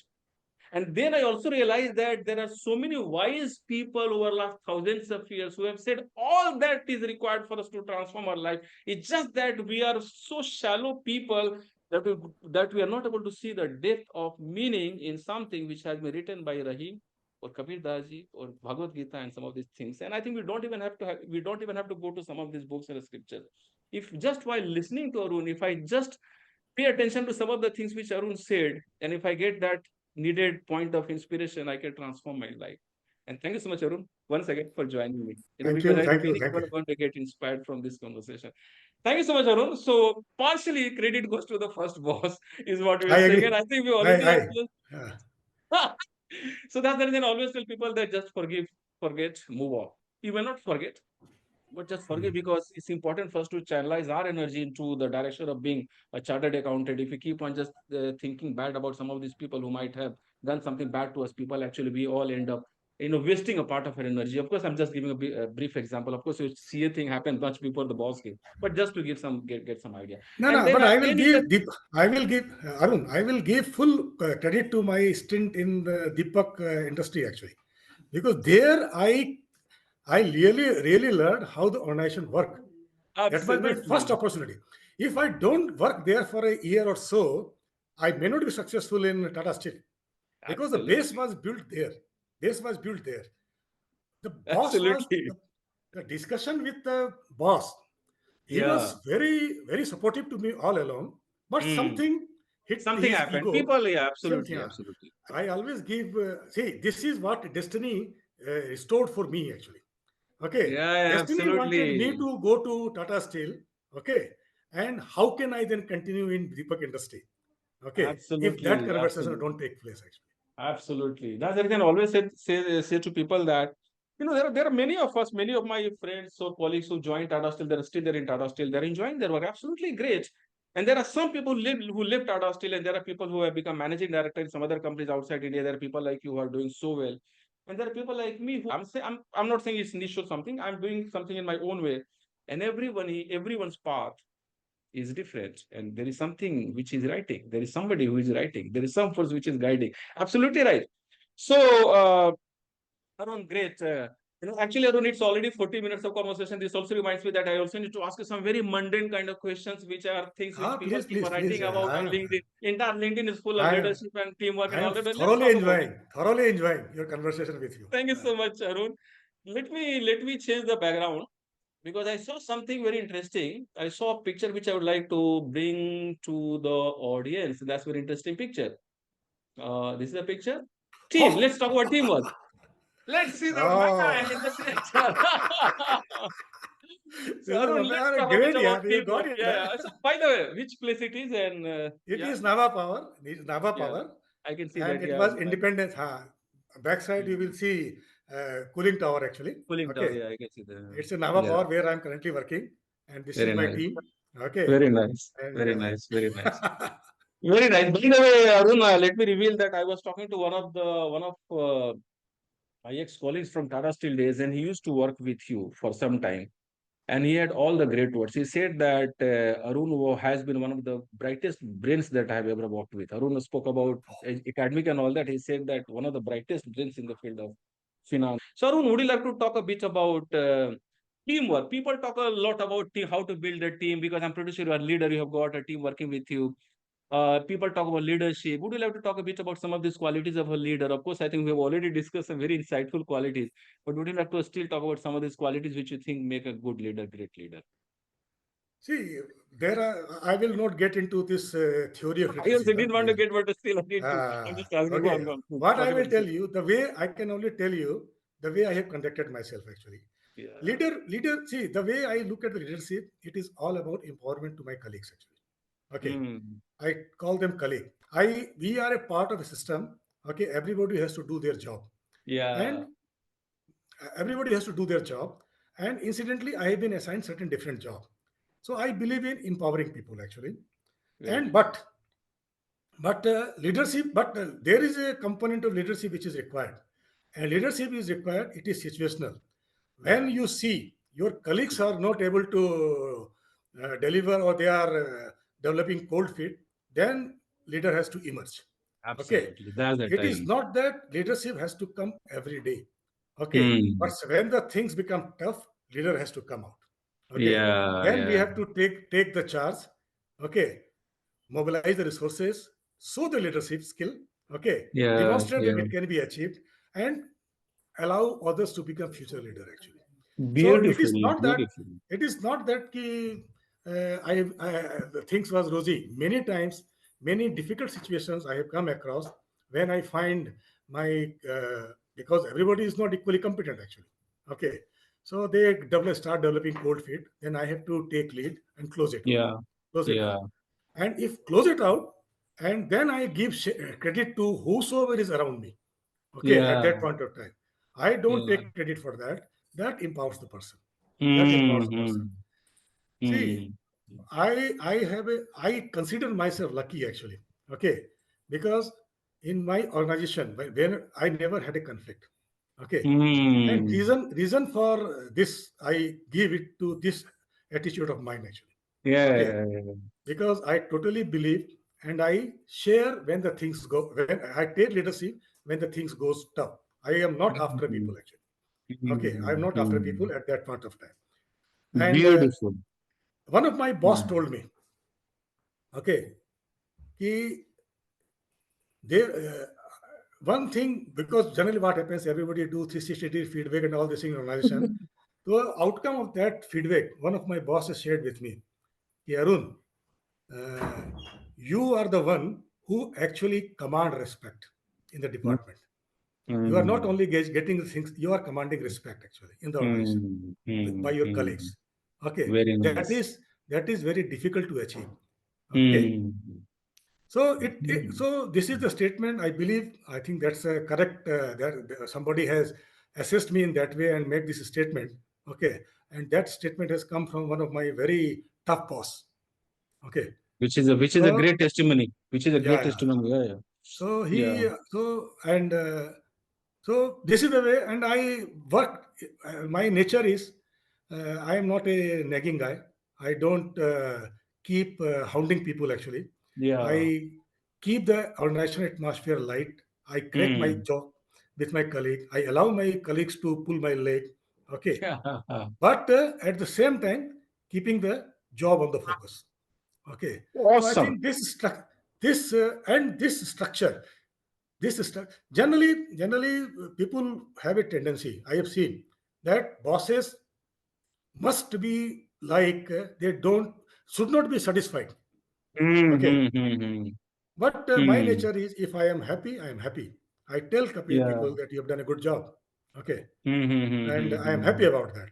S2: And then I also realized that there are so many wise people over last thousands of years who have said all that is required for us to transform our life. It's just that we are so shallow people that we are not able to see the depth of meaning in something which has been written by Rahim or Kabir Daji or Bhagavad Gita and some of these things. And I think we don't even have to go to some of these books and scriptures. If just while listening to Arun, if I just pay attention to some of the things which Arun said, and if I get that needed point of inspiration, I can transform my life. And thank you so much, Arun, once again for joining me.
S1: Thank
S2: Because
S1: you,
S2: I think
S1: thank you,
S2: many
S1: thank
S2: people
S1: you.
S2: are going to get inspired from this conversation. Thank you so much, Arun. So partially credit goes to the first boss, is what we
S1: I
S2: are saying. And
S1: agree.
S2: I think we
S1: I,
S2: already
S1: I,
S2: explained.
S1: uh,
S2: So that's the reason I always tell people that just forgive, forget, move on. You may not forget, but just forgive, because it's important for us to channelize our energy into the direction of being a chartered accountant. If we keep on just thinking bad about some of these people who might have done something bad to us, people actually, we all end up wasting a part of our energy. Of course, I'm just giving a brief example. Of course, you see a thing happen much before the boss came, but just to give some get some idea.
S1: no,
S2: And
S1: no,
S2: then
S1: but I will
S2: again, in the
S1: give I will give Arun. I will give full credit to my stint in the Deepak industry actually, because there I really learned how the organization work. That was my first
S2: absolutely,
S1: opportunity. If I don't work there for a year or so, I may not be successful in Tata Steel because the base
S2: absolutely,
S1: was built there. Base was built there. The boss was
S2: absolutely,
S1: the discussion with the boss. He
S2: yeah.
S1: was very supportive to me all along, but
S2: Hmm.
S1: something hit
S2: Something
S1: his
S2: happened.
S1: ego.
S2: People, yeah,
S1: Something.
S2: absolutely, absolutely.
S1: I always give. See, this is what destiny restored for me actually. Okay,
S2: Yeah, yeah,
S1: destiny wanted me
S2: absolutely.
S1: to go to Tata Steel. Okay, and how can I then continue in Deepak industry? Okay, if that
S2: Absolutely,
S1: conversation don't
S2: absolutely,
S1: take place actually.
S2: absolutely. That's the reason I always say to people that there are many of us, many of my friends or colleagues who joined Tata Steel. They're still there in Tata Steel. They're enjoying their work. Absolutely great. And there are some people who live Tata Steel, and there are people who have become managing director in some other companies outside India. There are people like you who are doing so well, and there are people like me who I'm not saying it's niche or something. I'm doing something in my own way, and everyone's path is different, and there is something which is writing, there is somebody who is writing, there is some force which is guiding. Absolutely right. So Arun, great. Actually, Arun, it's already 40 minutes of conversation. This also reminds me that I also need to ask you some very mundane kind of questions, which are things which
S1: Ah,
S2: people
S1: please,
S2: keep
S1: please,
S2: on
S1: please.
S2: writing about on LinkedIn. Entire LinkedIn is full of
S1: I
S2: leadership and teamwork
S1: I
S2: and
S1: am
S2: all that. But let's
S1: thoroughly
S2: talk about it.
S1: enjoying your conversation with you.
S2: Thank you so much, Arun. Let me change the background, because I saw something very interesting. I saw a picture which I would like to bring to the audience. That's very interesting picture. This is a picture. Team.
S1: Oh,
S2: Let's talk about teamwork. Let's see the man in
S1: oh.
S2: the picture. So
S1: This is
S2: Arun, let's talk a bit
S1: great,
S2: about
S1: yeah. You got
S2: teamwork.
S1: it.
S2: Yeah,
S1: Huh?
S2: yeah. So by the way, which place it is, and
S1: It
S2: yeah,
S1: is Nava Power. It is Nava
S2: yeah,
S1: Power,
S2: I can see
S1: and
S2: that.
S1: it
S2: Yeah,
S1: was Independence. Backside you will
S2: mm,
S1: see cooling tower actually.
S2: cooling tower.
S1: Okay,
S2: Yeah, I can see the.
S1: it's a Nava
S2: Yeah,
S1: Power where I'm currently working, and this is
S2: very
S1: my
S2: nice,
S1: team. Okay,
S2: very nice,
S1: and
S2: very nice, very nice. Very nice. By the way, Arun, let me reveal that I was talking to one of my ex-colleagues from Tata Steel days, and he used to work with you for some time. And he had all the great words. He said that has been one of the brightest brains that I have ever worked with. Arun spoke about academic and all that. He said that one of the brightest brains in the field of finance. So, Arun, would you like to talk a bit about teamwork? People talk a lot about how to build a team, because I'm pretty sure you are a leader. You have got a team working with you. People talk about leadership. Would you like to talk a bit about some of these qualities of a leader? Of course, I think we have already discussed some very insightful qualities, but would you like to still talk about some of these qualities which you think make a good leader, great leader?
S1: see there are. I will not get into this theory of
S2: I also
S1: leadership.
S2: didn't want to
S1: Really.
S2: get, but still I need to. I'm just asking. Go on,
S1: Okay,
S2: go on.
S1: what I
S2: Whatever
S1: will
S2: you say.
S1: tell you, the way I can only tell you the way I have conducted myself actually.
S2: Yeah.
S1: Leader. See, the way I look at the leadership, it is all about empowerment to my colleagues actually. Okay,
S2: Hmm.
S1: I call them colleague. We are a part of a system. Okay, everybody has to do their job.
S2: Yeah.
S1: And everybody has to do their job. And incidentally, I have been assigned certain different job. So I believe in empowering people actually.
S2: Very
S1: And
S2: true.
S1: leadership, there is a component of leadership which is required. And leadership is required. It is situational. When
S2: Yeah.
S1: you see your colleagues are not able to deliver, or they are developing cold feet, then leader has to emerge. Okay,
S2: Absolutely. That's the
S1: it is
S2: time.
S1: not that leadership has to come every day. Okay, but
S2: Hmm.
S1: when the things become tough, leader has to come out. Okay,
S2: Yeah.
S1: then we
S2: Yeah.
S1: have to take the charge. Okay, mobilize the resources, show the leadership skill. Okay,
S2: Yeah.
S1: demonstrate that
S2: Yeah.
S1: it can be achieved, and allow others to become future leader actually. So it
S2: Beautiful.
S1: is not that,
S2: Beautiful.
S1: the things was rosy. Many times, many difficult situations I have come across when I find my because everybody is not equally competent actually. Okay, so they start developing cold feet. Then I have to take lead and
S2: Yeah.
S1: close it
S2: Yeah.
S1: out. And if close it out, and then I give credit to whosoever is around me. Okay, at
S2: Yeah.
S1: that point of time, I don't
S2: Yeah.
S1: take credit for that. That empowers the person. That empowers the person.
S2: Hmm.
S1: See,
S2: Hmm.
S1: I consider myself lucky actually. Okay, because in my organization, when I never had a conflict. Okay, and
S2: Hmm.
S1: reason for this, I give it to this attitude of mine actually. Okay,
S2: Yeah. Yeah.
S1: because I totally believe, and I share when the things go, when I take leadership when the things goes tough. I am not after
S2: Hmm.
S1: people actually. Okay, I'm
S2: Hmm.
S1: not after
S2: Hmm.
S1: people at that point of time. And
S2: Beautiful.
S1: one of my boss
S2: Hmm.
S1: told me, okay, he there one thing, because generally what happens, everybody do 360 feedback and all this thing in organization. The outcome of that feedback, one of my bosses shared with me, "Hey, Arun, uh, you are the one who actually command respect in the department. You are not
S2: Hmm.
S1: only getting the things, you are commanding respect actually in the organization
S2: Hmm.
S1: by
S2: Hmm.
S1: your
S2: Hmm.
S1: colleagues. Okay,
S2: Very
S1: that
S2: nice.
S1: is very difficult to achieve. Okay,
S2: Hmm.
S1: so
S2: Hmm.
S1: so this is the statement. I believe, I think that's correct. That somebody has assessed me in that way and made this statement. Okay, and that statement has come from one of my very tough boss. Okay,
S2: Which is a
S1: so
S2: great testimony. Which is a great
S1: yeah, yeah.
S2: testimony. Yeah.
S1: So
S2: Yeah.
S1: he so and so this is the way, and I work. My nature is, I am not a nagging guy. I don't keep hounding people. Actually,
S2: Yeah.
S1: I keep the organization atmosphere light. I crack my
S2: Hmm.
S1: joke with my colleague. I allow my colleagues to pull my leg. Okay,
S2: Yeah.
S1: but at the same time, keeping the job on the focus. Okay, so I
S2: Awesome.
S1: think this and this structure, generally people have a tendency, I have seen, that bosses must be like they don't should not be satisfied.
S2: Hmm.
S1: Okay,
S2: Hmm. Hmm. Hmm.
S1: but my
S2: Hmm.
S1: nature is, if I am happy, I am happy. I tell
S2: Yeah.
S1: people that you have done a good job. Okay,
S2: Hmm. Hmm. Hmm.
S1: and
S2: Hmm.
S1: I am happy
S2: Hmm.
S1: about that.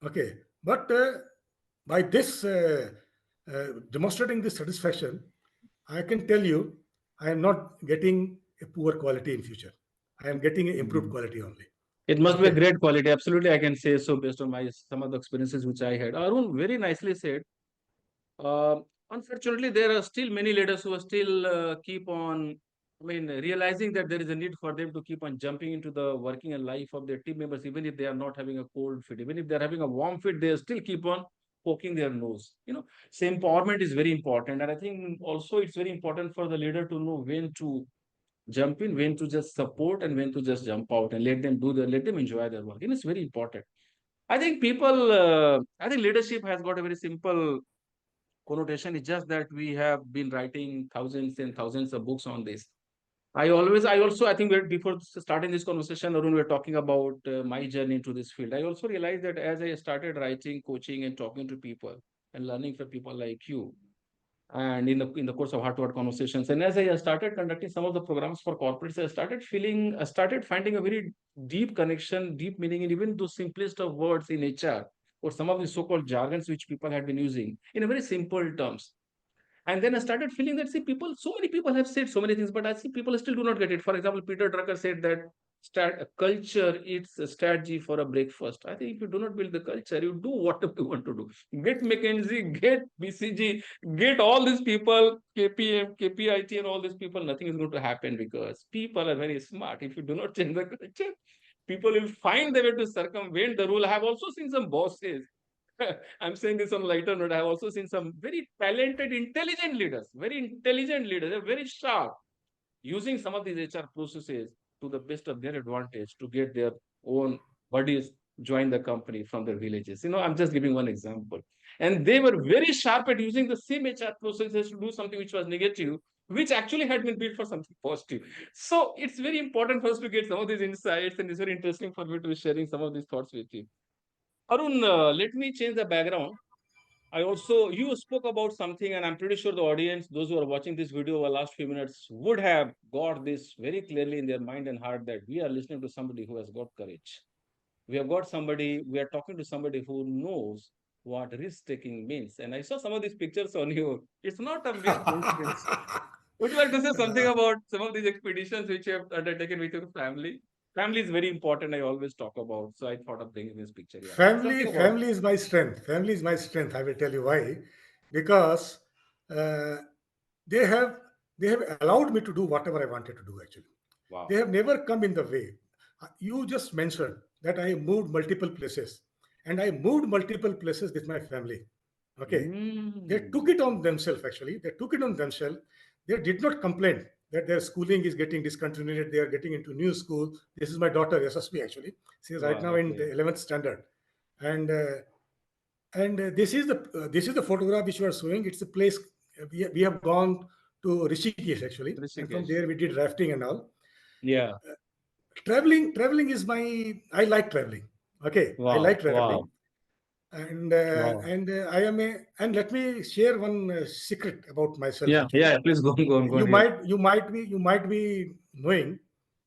S1: Okay, but by this demonstrating this satisfaction, I can tell you, I am not getting a poor quality in future. I am getting a improved
S2: Hmm.
S1: quality only.
S2: It must be a
S1: Okay.
S2: great quality. Absolutely, I can say so based on my some of the experiences which I had. Arun very nicely said. Uh, Unfortunately, there are still many leaders who are still keep on, I mean, realizing that there is a need for them to keep on jumping into the working and life of their team members, even if they are not having a cold fit, even if they are having a warm fit, they still keep on poking their nose. So empowerment is very important, and I think also it's very important for the leader to know when to jump in, when to just support, and when to just jump out and let them enjoy their work. It's very important. I think leadership has got a very simple connotation. Is just that we have been writing thousands and thousands of books on this. I think before starting this conversation, Arun, we were talking about my journey into this field. I also realized that as I started writing, coaching, and talking to people and learning from people like you, and in the course of heart-to-heart conversations, and as I started conducting some of the programs for corporates, I started finding a very deep connection, deep meaning in even those simplest of words in HR or some of the so-called jargons which people had been using in a very simple terms. And then I started feeling that, see, so many people have said so many things, but I see people still do not get it. For example, Peter Drucker said that culture, it's a strategy for a breakfast. I think if you do not build the culture, you do whatever you want to do. Get McKinsey, get BCG, get all these people, KPM, KPIT, and all these people. Nothing is going to happen because people are very smart. If you do not change the culture, people will find the way to circumvent the rule. I have also seen some bosses. I'm saying this on a lighter note. I have also seen some very talented, intelligent leaders. They're very sharp, using some of these HR processes to the best of their advantage to get their own buddies join the company from their villages. I'm just giving one example. And they were very sharp at using the same HR processes to do something which was negative, which actually had been built for something positive. So it's very important for us to get some of these insights, and it's very interesting for me to be sharing some of these thoughts with you. Arun, let me change the background. You spoke about something, and I'm pretty sure the audience, those who are watching this video over the last few minutes, would have got this very clearly in their mind and heart that we are listening to somebody who has got courage. We are talking to somebody who knows what risk taking means. And I saw some of these pictures on you. It's not a mere coincidence. Would you like to say something about some of these expeditions which you have undertaken with your family? Family is very important, I always talk about. So I thought of bringing this picture. Yeah.
S1: Family,
S2: Something about.
S1: family is my strength. Family is my strength. I will tell you why. Because uh, they have they have allowed me to do whatever I wanted to do. Actually, they
S2: Wow.
S1: have never come in the way. You just mentioned that I moved multiple places, and I moved multiple places with my family. Okay, they took
S2: Mm.
S1: it on themselves. Actually, they took it on themselves. They did not complain that their schooling is getting discontinued. They are getting into new school. This is my daughter SSB. Actually, she is right
S2: Wow.
S1: now in
S2: Okay.
S1: the 11th standard, and this is the photograph which you are showing. It's a place we have gone to Rishikesh actually, and from
S2: Rishikesh.
S1: there we did rafting and all.
S2: Yeah.
S1: Traveling is my. I like traveling. Okay, I
S2: Wow.
S1: like
S2: Wow.
S1: traveling,
S2: Wow.
S1: I am a. And let me share one secret about myself.
S2: Yeah.
S1: Actually,
S2: Yeah. Please go on. Go on. Go on. Yeah.
S1: you might be knowing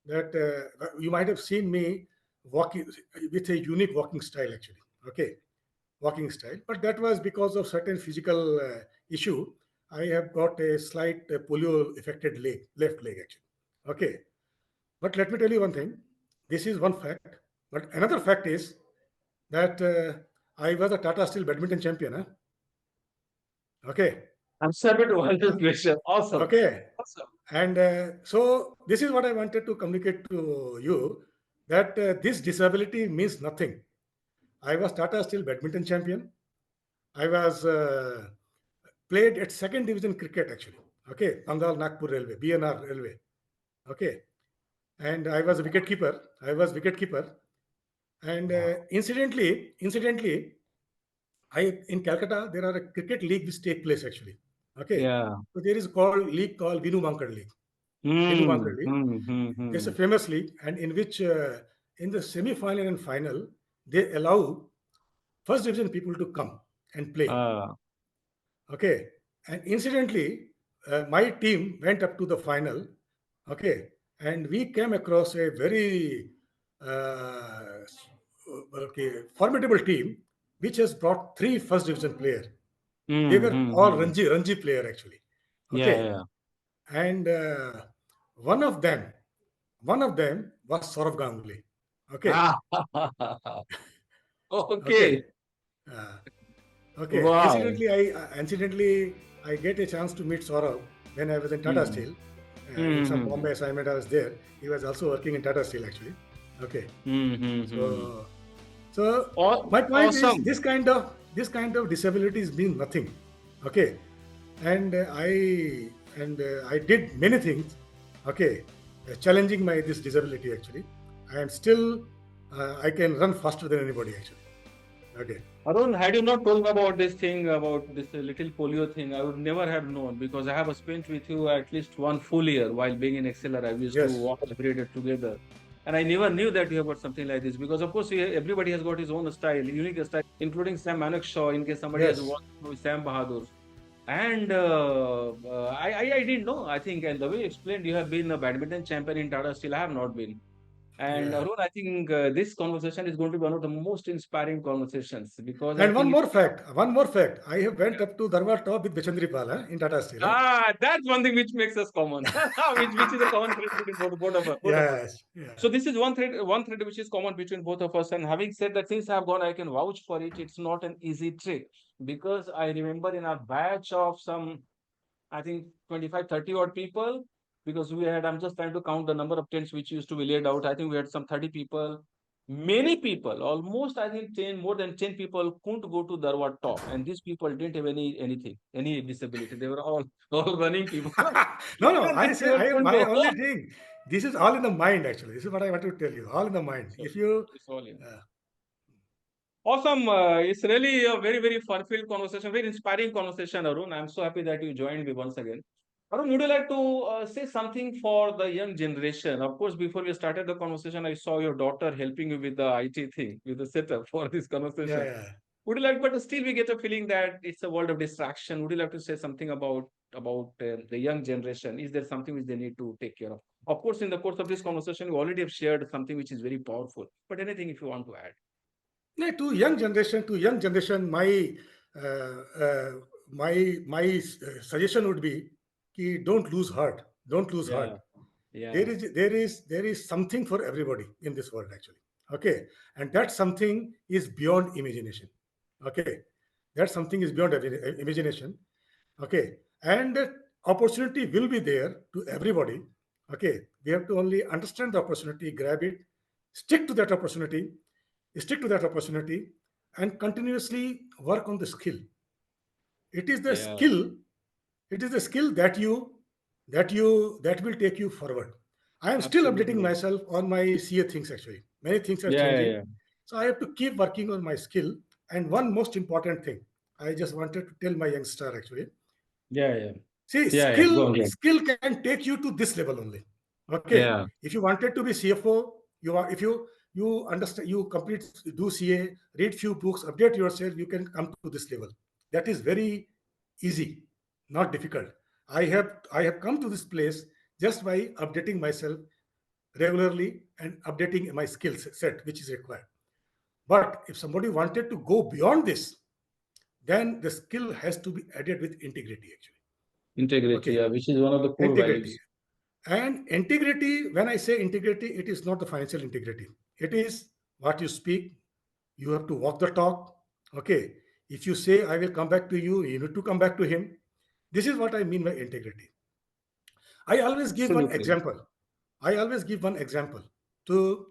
S1: that you might have seen me walking with a unique walking style. Actually, okay, walking style, but that was because of certain physical issue. I have got a slight polio affected leg, left leg actually. Okay, but let me tell you one thing. This is one fact. But another fact is that I was a Tata Steel badminton champion. Huh? Okay,
S2: I'm sorry to answer this question. Awesome.
S1: okay,
S2: Awesome.
S1: and so this is what I wanted to communicate to you that this disability means nothing. I was Tata Steel badminton champion. I was played at second division cricket actually. Okay, Bengal Nagpur Railway, BNR Railway. Okay, and I was a wicket keeper. I was wicket keeper, and
S2: Wow.
S1: incidentally, I in Calcutta there are a cricket league which take place actually. Okay,
S2: Yeah.
S1: so there is called league called Vinu Mankad League. Vinu
S2: Hmm.
S1: Mankad League.
S2: Hmm. Hmm.
S1: There's a
S2: Hmm.
S1: famous league, and in which in the semi-final and final they allow first division people to come and play.
S2: Ah.
S1: Okay, and incidentally, my team went up to the final. Okay, and we came across a very formidable team, which has brought three first division players. They
S2: Hmm.
S1: were
S2: Hmm.
S1: all
S2: Hmm.
S1: Ranji player actually.
S2: Yeah.
S1: Okay,
S2: Yeah.
S1: and one of them, one of them was Saurav Ganguly. Okay,
S2: Ah.
S1: okay,
S2: Okay.
S1: uh, okay.
S2: Wow.
S1: Incidentally I get a chance to meet Saurav when I was in Tata
S2: Hmm.
S1: Steel. In
S2: Hmm.
S1: some
S2: Hmm.
S1: Bombay assignment, I was there. He was also working in Tata Steel actually. Okay,
S2: Hmm. Hmm. Hmm.
S1: so so my point is
S2: Awesome.
S1: this kind of disabilities mean nothing. Okay, and I did many things. Okay, challenging my this disability actually. I am still I can run faster than anybody actually. Okay.
S2: Arun, had you not told me about this thing, about this little polio thing, I would never have known because I have spent with you at least one full year while being in Exceller. I used to
S1: Yes.
S2: walk every day together. And I never knew that you have got something like this because, of course, everybody has got his own style, unique style, including Sam Shaw, in case somebody has
S1: Yes.
S2: watched with Sam Bahadur. And I didn't know. I think, and the way you explained, you have been a badminton champion in Tata Steel. I have not been. And
S1: Yeah.
S2: Arun, I think this conversation is going to be one of the most inspiring conversations because I
S1: And
S2: think it's
S1: one more fact. I have went up to Dharwad top with Bachandri Pala in Tata Steel.
S2: that's one thing which makes us common, which is a common thread between both of us.
S1: Yes. Yeah.
S2: So this is one thread which is common between both of us. And having said that, since I've gone, I can vouch for it. It's not an easy trick because I remember in our batch of some, I think 25, 30 odd people, because we had, I'm just trying to count the number of tents which used to be laid out. I think we had some 30 people. Many people, almost I think 10, more than 10 people couldn't go to Darwad top. And these people didn't have anything, any disability. They were all running people.
S1: No, no.
S2: And
S1: I
S2: these
S1: say
S2: people
S1: I
S2: couldn't
S1: my
S2: go.
S1: only thing. This is all in the mind. Actually, this is what I want to tell you. All in the mind.
S2: So
S1: If you,
S2: it's all in.
S1: uh,
S2: Awesome. It's really a very, very fun-filled conversation, very inspiring conversation, Arun. I'm so happy that you joined me once again. Arun, would you like to say something for the young generation? Of course, before we started the conversation, I saw your daughter helping you with the IT thing, with the setup for this
S1: yeah,
S2: conversation.
S1: yeah.
S2: Would you like, but still we get a feeling that it's a world of distraction. Would you like to say something about the young generation? Is there something which they need to take care of? Of course, in the course of this conversation, you already have shared something which is very powerful. But anything if you want to add?
S1: No, to young generation, my suggestion would be, ki don't lose heart. Don't lose
S2: Yeah.
S1: heart.
S2: Yeah.
S1: There is something for everybody in this world actually. Okay, and that something is beyond imagination. Okay, that something is beyond imagination. Okay, and opportunity will be there to everybody. Okay, we have to only understand the opportunity, grab it, stick to that opportunity, stick to that opportunity, and continuously work on the skill. It is the
S2: Yeah.
S1: skill, it is the skill that will take you forward. I am still updating
S2: Absolutely.
S1: myself on my CA things actually. Many things are
S2: Yeah, yeah,
S1: changing.
S2: yeah.
S1: So I have to keep working on my skill. And one most important thing, I just wanted to tell my youngster actually.
S2: Yeah, yeah.
S1: See,
S2: Yeah, yeah. Go on, go on.
S1: skill can take you to this level only. Okay.
S2: Yeah.
S1: If you wanted to be CFO, if you understand, you complete, do CA, read few books, update yourself, you can come to this level. That is very easy, not difficult. I have come to this place just by updating myself regularly and updating my skill set, which is required. But if somebody wanted to go beyond this, then the skill has to be added with integrity actually.
S2: Integrity,
S1: Okay,
S2: yeah, which is one of the core
S1: integrity.
S2: values.
S1: And integrity, when I say integrity, it is not the financial integrity. It is what you speak. You have to walk the talk. Okay. If you say, I will come back to you, you need to come back to him. This is what I mean by integrity. I always give one
S2: Absolutely.
S1: example. I always give one example to,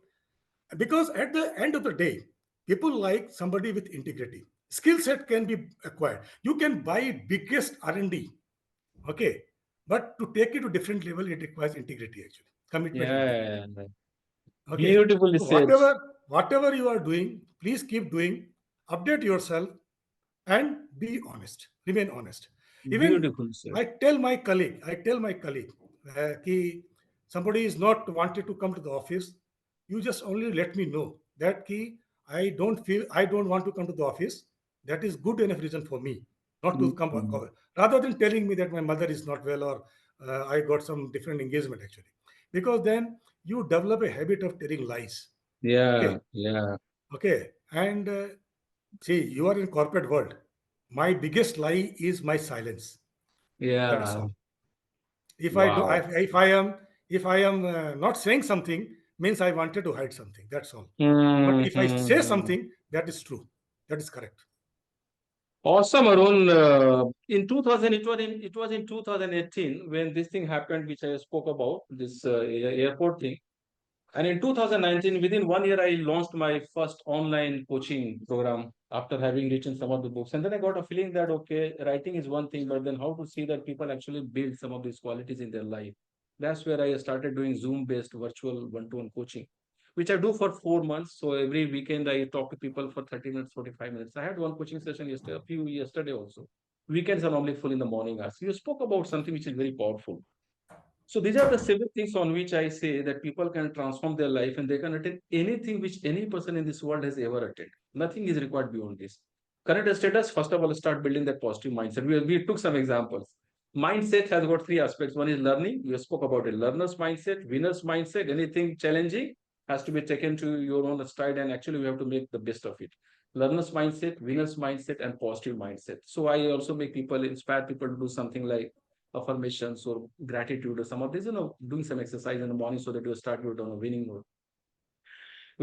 S1: because at the end of the day, people like somebody with integrity. Skill set can be acquired. You can buy biggest R&D. Okay. But to take it to different level, it requires integrity actually. Commitment and integrity.
S2: Yeah.
S1: Okay.
S2: Beautifully
S1: So
S2: said.
S1: whatever you are doing, please keep doing, update yourself, and be honest. Remain honest. Even
S2: Beautifully said.
S1: I tell my colleague, ki somebody is not wanted to come to the office. You just only let me know that ki I don't want to come to the office. That is good enough reason for me not to come.
S2: Mhm.
S1: Rather than telling me that my mother is not well or I got some different engagement actually, because then you develop a habit of telling lies.
S2: Yeah,
S1: Okay,
S2: yeah,
S1: okay, and see, you are in corporate world. My biggest lie is my silence. That is
S2: yeah.
S1: all. If I do,
S2: Wow.
S1: if I am not saying something, means I wanted to hide something. That's all. But if I say
S2: Mhm.
S1: something, that is true. That is correct.
S2: Awesome, Arun. In 2000, it was in 2018 when this thing happened, which I spoke about, this airport thing. And in 2019, within 1 year, I launched my first online coaching program after having written some of the books. And then I got a feeling that, okay, writing is one thing, but then how to see that people actually build some of these qualities in their life. That's where I started doing Zoom-based virtual one-to-one coaching, which I do for 4 months. So every weekend, I talk to people for 30 minutes, 45 minutes. I had one coaching session yesterday, a few yesterday also. Weekends are normally full in the morning hours. You spoke about something which is very powerful. So these are the seven things on which I say that people can transform their life and they can attain anything which any person in this world has ever attained. Nothing is required beyond this. Current status, first of all, start building that positive mindset. We took some examples. Mindset has got three aspects. One is learning. We spoke about it. Learner's mindset, winner's mindset, anything challenging, has to be taken to your own stride, and actually we have to make the best of it. Learner's mindset, winner's mindset, and positive mindset. So I also make people, inspire people to do something like affirmations or gratitude or some of this, doing some exercise in the morning so that you start with on a winning note.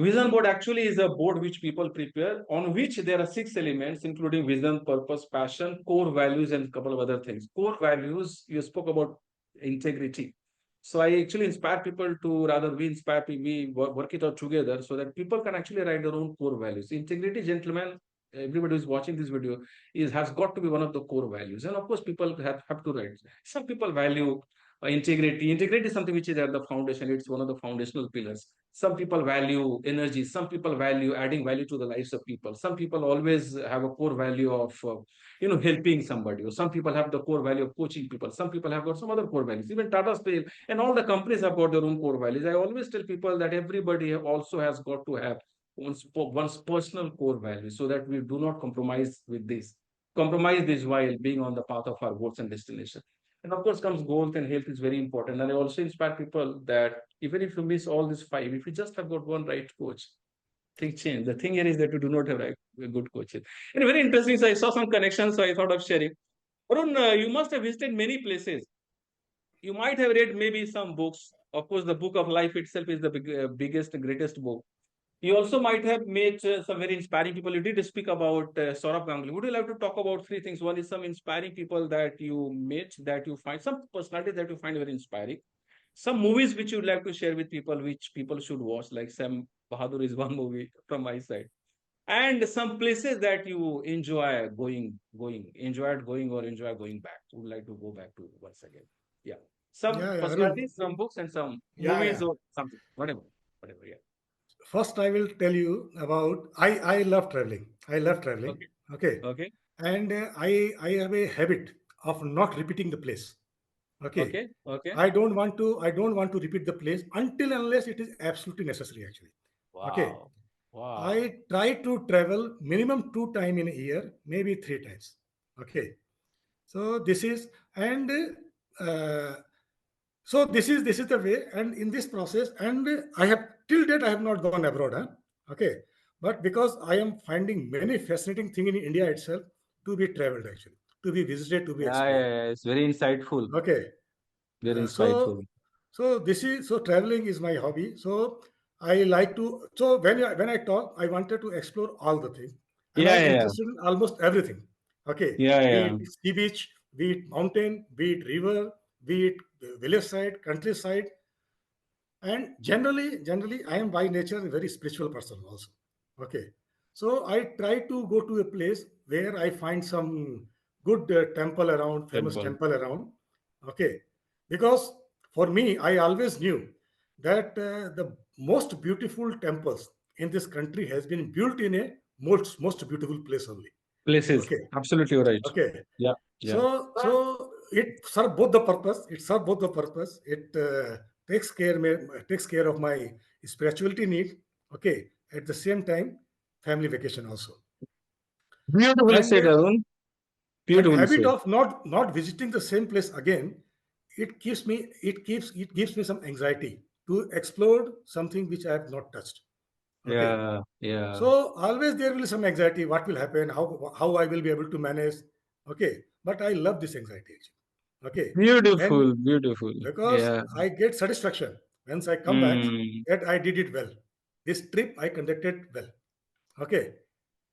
S2: Vision board actually is a board which people prepare, on which there are 6 elements, including vision, purpose, passion, core values, and a couple of other things. Core values, you spoke about integrity. So I actually inspire people to, rather we inspire people, we work it out together so that people can actually write their own core values. Integrity, gentlemen, everybody who's watching this video has got to be one of the core values. And of course, people have to write. Some people value integrity. Integrity is something which is at the foundation. It's one of the foundational pillars. Some people value energy. Some people value adding value to the lives of people. Some people always have a core value of, helping somebody. Or some people have the core value of coaching people. Some people have got some other core values. Even Tata Steel and all the companies have got their own core values. I always tell people that everybody also has got to have one's personal core values so that we do not compromise with this. Compromise this while being on the path of our goals and destination. And of course, comes goals and health is very important. And I also inspire people that even if you miss all these 5, if you just have got one right coach, things change. The thing here is that you do not have good coaches. And very interesting. So I saw some connections, so I thought of sharing. Arun, you must have visited many places. You might have read maybe some books. Of course, the book of life itself is the biggest, greatest book. You also might have met some very inspiring people. You did speak about Saurabh Ganguly. Would you like to talk about 3 things? One is some inspiring people that you met, that you find, some personalities that you find very inspiring. Some movies which you'd like to share with people, which people should watch, like Sam Bahadur is one movie from my side. And some places that you enjoyed going or enjoy going back. Would like to go back to once again. Yeah. Some
S1: Yeah, yeah, Arun.
S2: personalities, some books, and some
S1: Yeah,
S2: movies
S1: yeah.
S2: or something. Whatever. Yeah.
S1: First, I will tell you about I love traveling. I love traveling.
S2: Okay.
S1: Okay,
S2: Okay.
S1: and I have a habit of not repeating the place. Okay,
S2: Okay. Okay.
S1: I don't want to repeat the place until unless it is absolutely necessary. Actually, okay.
S2: Wow. Wow.
S1: I try to travel minimum 2 times in a year, maybe 3 times. Okay, so this is and uh, this is the way, and in this process, and I have till date I have not gone abroad, huh? Okay, but because I am finding many fascinating things in India itself to be traveled actually, to be visited, to be
S2: Yeah,
S1: explored.
S2: yeah, yeah. It's very insightful.
S1: Okay,
S2: Very
S1: so
S2: insightful.
S1: this is so traveling is my hobby. So I like to. So when I talk, I wanted to explore all the things, and
S2: Yeah,
S1: I'm
S2: yeah, yeah.
S1: interested in almost everything. Okay,
S2: Yeah,
S1: be
S2: yeah.
S1: it sea beach, be it mountain, be it river, be it village side, countryside, and generally I am by nature a very spiritual person also. Okay, so I try to go to a place where I find some good temple around, famous
S2: Temple.
S1: temple around. Okay, because for me I always knew that the most beautiful temples in this country has been built in a most beautiful place only.
S2: Places.
S1: Okay,
S2: Absolutely right.
S1: okay,
S2: Yeah, yeah.
S1: so it serve both the purpose. It serve both the purpose. It takes care of my spirituality need. Okay, at the same time, family vacation also.
S2: Beautifully
S1: And
S2: said, Arun. Beautifully
S1: habit
S2: said.
S1: of not visiting the same place again. It gives me some anxiety to explore something which I have not touched. Okay,
S2: Yeah, yeah.
S1: so always there will be some anxiety. What will happen? How I will be able to manage? Okay, but I love this anxiety actually. Okay, and
S2: Beautiful, beautiful.
S1: because
S2: Yeah.
S1: I get satisfaction once I come back
S2: Mm.
S1: that I did it well. This trip I conducted well. Okay,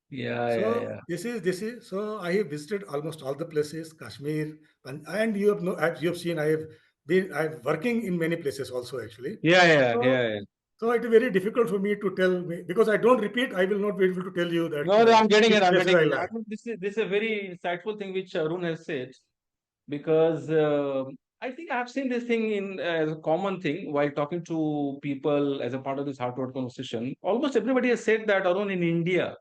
S2: Yeah,
S1: so
S2: yeah, yeah.
S1: this is so I have visited almost all the places, Kashmir, and you have no as you have seen I'm working in many places also actually.
S2: Yeah, yeah,
S1: So
S2: yeah, yeah.
S1: so it is very difficult for me to tell me because I don't repeat. I will not be able to tell you that
S2: No, no, I'm getting
S1: which
S2: it. I'm
S1: places
S2: getting
S1: I
S2: it. I
S1: like.
S2: think this is a very insightful thing which Arun has said, because I think I have seen this thing in as a common thing while talking to people as a part of this heart to conversation. Almost everybody has said that, Arun, in India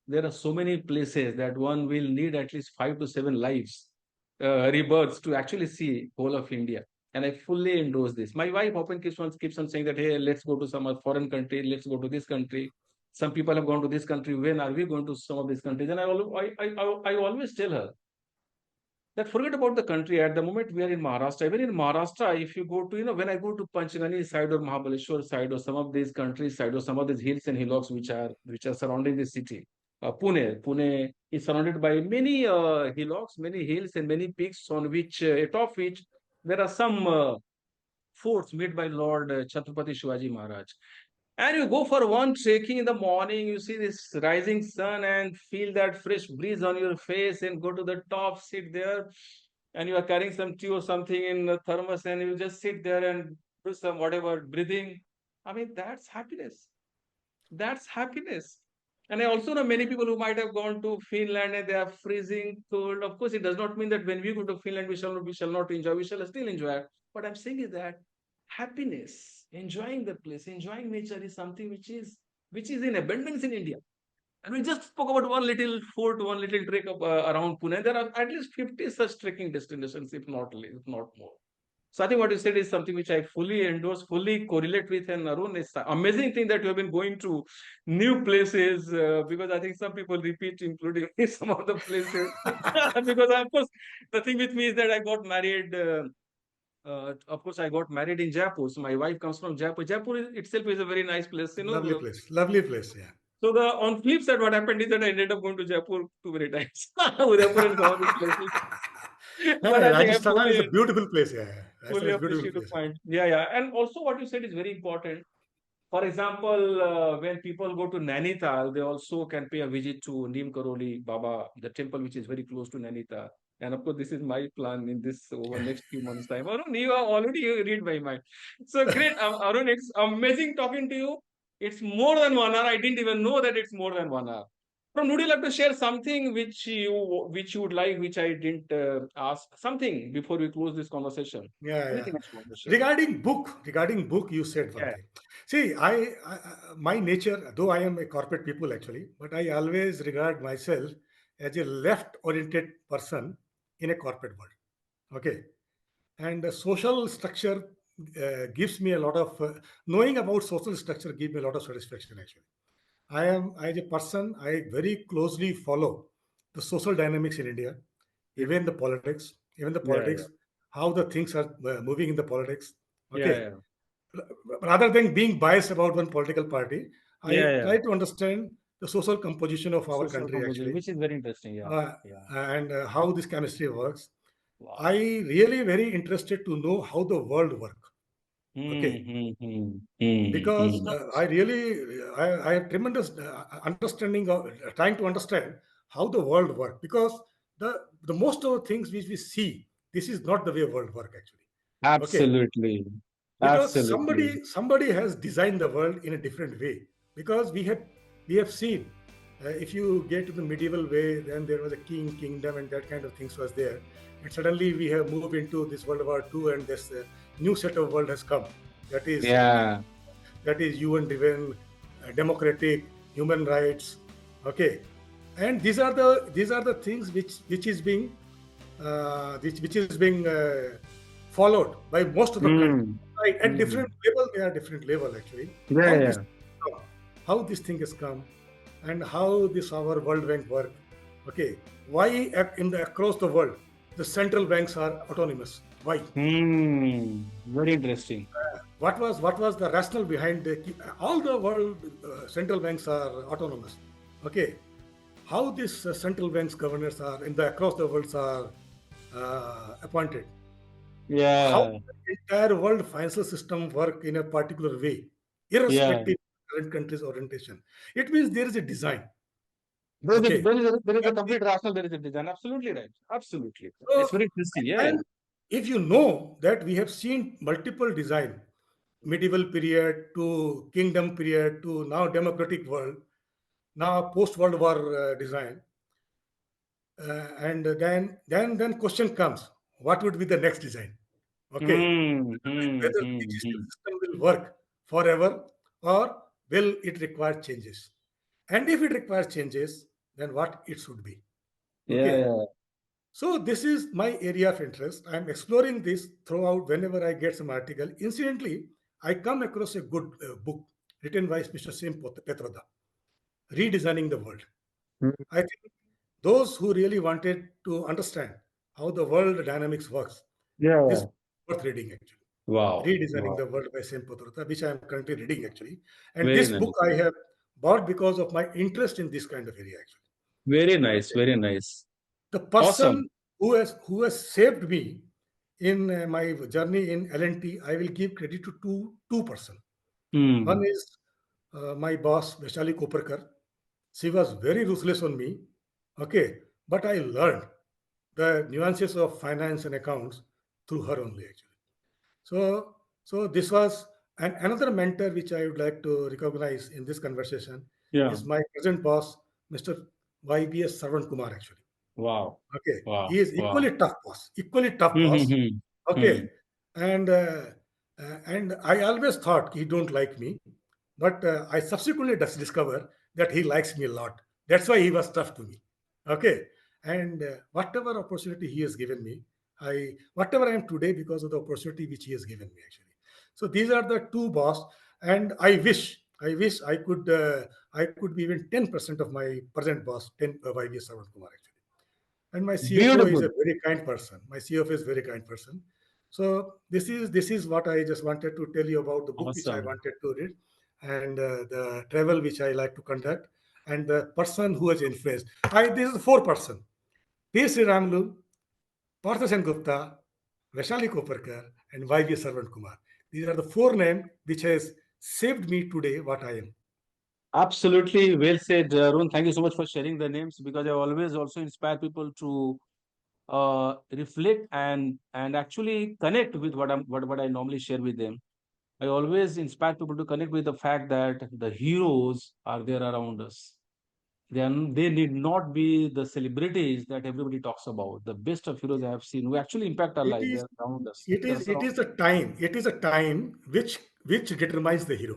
S2: there are so many places that one will need at least 5 to 7 lives, rebirths, to actually see whole of India. And I fully endorse this. My wife often keeps on saying that, hey, let's go to some foreign country, let's go to this country. Some people have gone to this country. When are we going to some of these countries? And I always tell her, that forget about the country. At the moment we are in Maharashtra, even in Maharashtra, if you go to, when I go to Panchgani side or Mahabaleshwar side or some of these countryside or some of these hills and hillocks which are surrounding the city, Pune is surrounded by many hillocks, many hills, and many peaks on which atop which there are some forts made by Lord Chhatrapati Shivaji Maharaj. And you go for one trekking in the morning, you see this rising sun and feel that fresh breeze on your face, and go to the top, sit there, and you are carrying some tea or something in the thermos, and you just sit there and do some whatever breathing. I mean, that's happiness. That's happiness. And I also know many people who might have gone to Finland and they are freezing cold. Of course, it does not mean that when we go to Finland, we shall not enjoy. We shall still enjoy. What I'm saying is that happiness, enjoying the place, enjoying nature is something which is in abundance in India. And we just spoke about one little fort, one little trek around Pune. There are at least 50 such trekking destinations, if not more. So I think what you said is something which I fully endorse, fully correlate with. And Arun, it's an amazing thing that you have been going to new places, because I think some people repeat, including some of the places. Because of course, the thing with me is that I got married. Of course, I got married in Jaipur. So my wife comes from Jaipur. Jaipur itself is a very nice place.
S1: Lovely place. Lovely place. Yeah.
S2: So the on flip side, what happened is that I ended up going to Jaipur too many times. Udaipur and some of these places. But
S1: Yeah,
S2: I think I
S1: Rajasthan is a
S2: fully
S1: beautiful place. Yeah, yeah. Rajasthan
S2: fully
S1: is a beautiful
S2: appreciate the
S1: place.
S2: point. Yeah, yeah. And also what you said is very important. For example, when people go to Nainital, they also can pay a visit to Neem Karoli Baba, the temple which is very close to Nainital. And of course, this is my plan in this over next few months' time. Arun, you are already read my mind. So great, Arun. It's amazing talking to you. It's more than 1 hour. I didn't even know that it's more than 1 hour. From would you like to share something which you would like, which I didn't ask, something before we close this conversation?
S1: Yeah, yeah.
S2: Anything that you want to share?
S1: Regarding book, you said one
S2: Yeah.
S1: thing. See, my nature, though I am a corporate people actually, but I always regard myself as a left-oriented person in a corporate world. Okay, and the social structure gives me a lot of knowing about social structure gives me a lot of satisfaction actually. I am as a person, I very closely follow the social dynamics in India, even the
S2: Yeah,
S1: politics,
S2: yeah.
S1: how the things are moving in the politics.
S2: Yeah,
S1: Okay,
S2: yeah.
S1: rather than being biased about one political party,
S2: Yeah,
S1: I
S2: yeah.
S1: try to understand the social composition of our
S2: Social
S1: country
S2: composition,
S1: actually,
S2: which is very interesting. Yeah,
S1: uh,
S2: yeah.
S1: and how this chemistry works. I
S2: Wow.
S1: really very interested to know how the world work.
S2: Hmm,
S1: Okay,
S2: hmm, hmm, hmm,
S1: because
S2: hmm.
S1: I have tremendous understanding of trying to understand how the world work, because the most of the things which we see, this is not the way world work actually. Okay,
S2: Absolutely.
S1: because
S2: Absolutely.
S1: somebody has designed the world in a different way, because we have seen, if you get to the medieval way, then there was a kingdom and that kind of things was there, and suddenly we have moved into this World War II, and this new set of world has come, that is
S2: Yeah.
S1: UN driven, democratic, human rights. Okay, and these are the things which is being which is being followed by most of the countries.
S2: Hmm.
S1: Right, at different
S2: Hmm.
S1: level, they are different level actually.
S2: Yeah,
S1: How this
S2: yeah.
S1: come, how this thing has come, and how this our World Bank work. Okay, why in the across the world the central banks are autonomous? Why?
S2: Hmm. Very interesting.
S1: What was the rationale behind all the world central banks are autonomous? Okay, how these central banks governors are in the across the world are appointed, how
S2: Yeah.
S1: the entire world financial system work in a particular way,
S2: Yeah.
S1: irrespective of current country's orientation. It means there is a design.
S2: There is a,
S1: Okay.
S2: there is a, there is a
S1: And
S2: complete rationale, there is a design. Absolutely right. Absolutely. It's
S1: so,
S2: very interesting. Yeah, yeah.
S1: and if you know that we have seen multiple design, medieval period to kingdom period to now democratic world, now post World War design, and then question comes, what would be the next design? Okay,
S2: Hmm. Hmm.
S1: whether the
S2: Hmm.
S1: existing
S2: Hmm.
S1: system will work forever, or will it require changes? And if it requires changes, then what it should be?
S2: Yeah,
S1: Okay,
S2: yeah.
S1: so this is my area of interest. I'm exploring this throughout whenever I get some article. Incidentally, I come across a good book written by Mr. Sim Petroda, Redesigning the World.
S2: Hmm.
S1: I think those who really wanted to understand how the world dynamics works.
S2: Yeah,
S1: This
S2: yeah.
S1: worth reading actually.
S2: Wow.
S1: Redesigning
S2: Wow.
S1: the World by Sam Podrota, which I am currently reading actually. And
S2: Very
S1: this book
S2: nice.
S1: I have bought because of my interest in this kind of area actually.
S2: Very nice.
S1: Okay.
S2: Very nice.
S1: The
S2: Awesome.
S1: person who has saved me in my journey in L&T, I will give credit to two person. One
S2: Hmm.
S1: is my boss, Vaishali Koparkar. She was very ruthless on me. Okay, but I learned the nuances of finance and accounts through her only actually. So this was another mentor which I would like to recognize in this conversation
S2: Yeah.
S1: is my present boss, Mr. YBS Sarwan Kumar actually.
S2: Wow.
S1: Okay,
S2: Wow.
S1: he is
S2: Wow.
S1: equally tough
S2: Hmm.
S1: boss.
S2: Hmm. Hmm.
S1: Okay, and I always thought he don't like me, but I subsequently discover that he likes me a lot. That's why he was tough to me. Okay, and whatever opportunity he has given me, whatever I am today because of the opportunity which he has given me actually. So these are the two boss, and I wish I could be even 10% of my present boss, 10 YVS Sarwan Kumar actually. And my CFO is
S2: Beautiful.
S1: a very kind person. My CFO is very kind person. So this is what I just wanted to tell you about the book which I
S2: Awesome.
S1: wanted to read, and the travel which I like to conduct, and the person who has influenced. This is four person: P. Sri Ramlu, Partha Sen Gupta, Vaishali Koparkar, and Y.V. Sarvan Kumar. These are the four names which has saved me today what I am.
S2: Absolutely well said, Arun. Thank you so much for sharing the names because I always also inspire people to reflect and actually connect with what I normally share with them. I always inspire people to connect with the fact that the heroes are there around us. They need not be the celebrities that everybody talks about. The best of heroes I have seen who actually impact our
S1: It
S2: life. They
S1: is
S2: are around us.
S1: it
S2: They are
S1: is it
S2: surround.
S1: is a time. It is a time which determines the hero.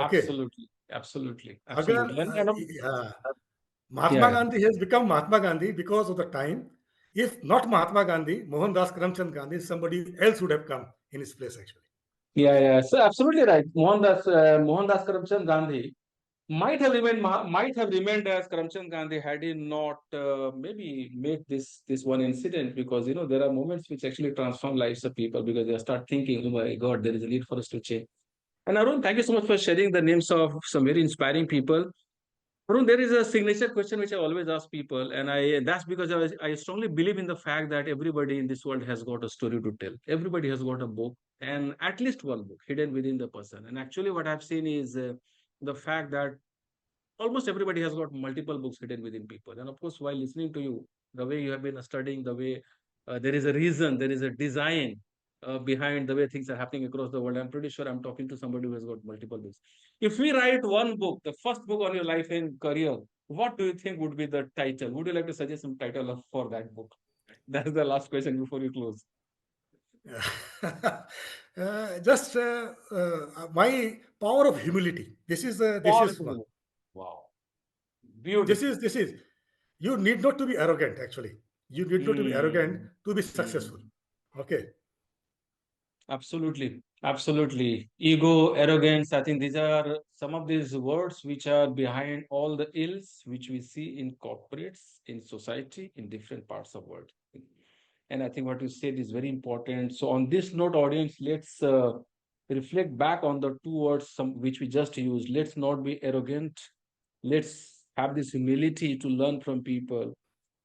S1: Okay.
S2: Absolutely, absolutely,
S1: अगर
S2: absolutely. And
S1: Mahatma
S2: yeah,
S1: Gandhi has become Mahatma Gandhi because of the time. If not Mahatma Gandhi, Mohandas Karamchand Gandhi, somebody else would have come in his place actually.
S2: yeah. So absolutely right. Mohandas Karamchand Gandhi might have remained as Karamchand Gandhi had he not maybe made this one incident, because there are moments which actually transform lives of people because they start thinking, oh my God, there is a need for us to change. And Arun, thank you so much for sharing the names of some very inspiring people. Arun, there is a signature question which I always ask people, and that's because I strongly believe in the fact that everybody in this world has got a story to tell. Everybody has got a book, and at least one book hidden within the person. And actually, what I've seen is the fact that almost everybody has got multiple books hidden within people. And of course, while listening to you, the way you have been studying, the way there is a reason, there is a design behind the way things are happening across the world. I'm pretty sure I'm talking to somebody who has got multiple books. If we write one book, the first book on your life and career, what do you think would be the title? Would you like to suggest some title for that book? That's the last question before you close.
S1: Just my power of humility. This is one.
S2: Powerful. Wow.
S1: This
S2: Beautiful.
S1: is this is. You need not to be arrogant. Actually, you need not to be arrogant
S2: Hmm.
S1: to be successful.
S2: Hmm.
S1: Okay.
S2: Absolutely. Absolutely. Ego, arrogance, I think these are some of these words which are behind all the ills which we see in corporates, in society, in different parts of the world. And I think what you said is very important. So on this note, audience, let's reflect back on the two words which we just used. Let's not be arrogant. Let's have this humility to learn from people.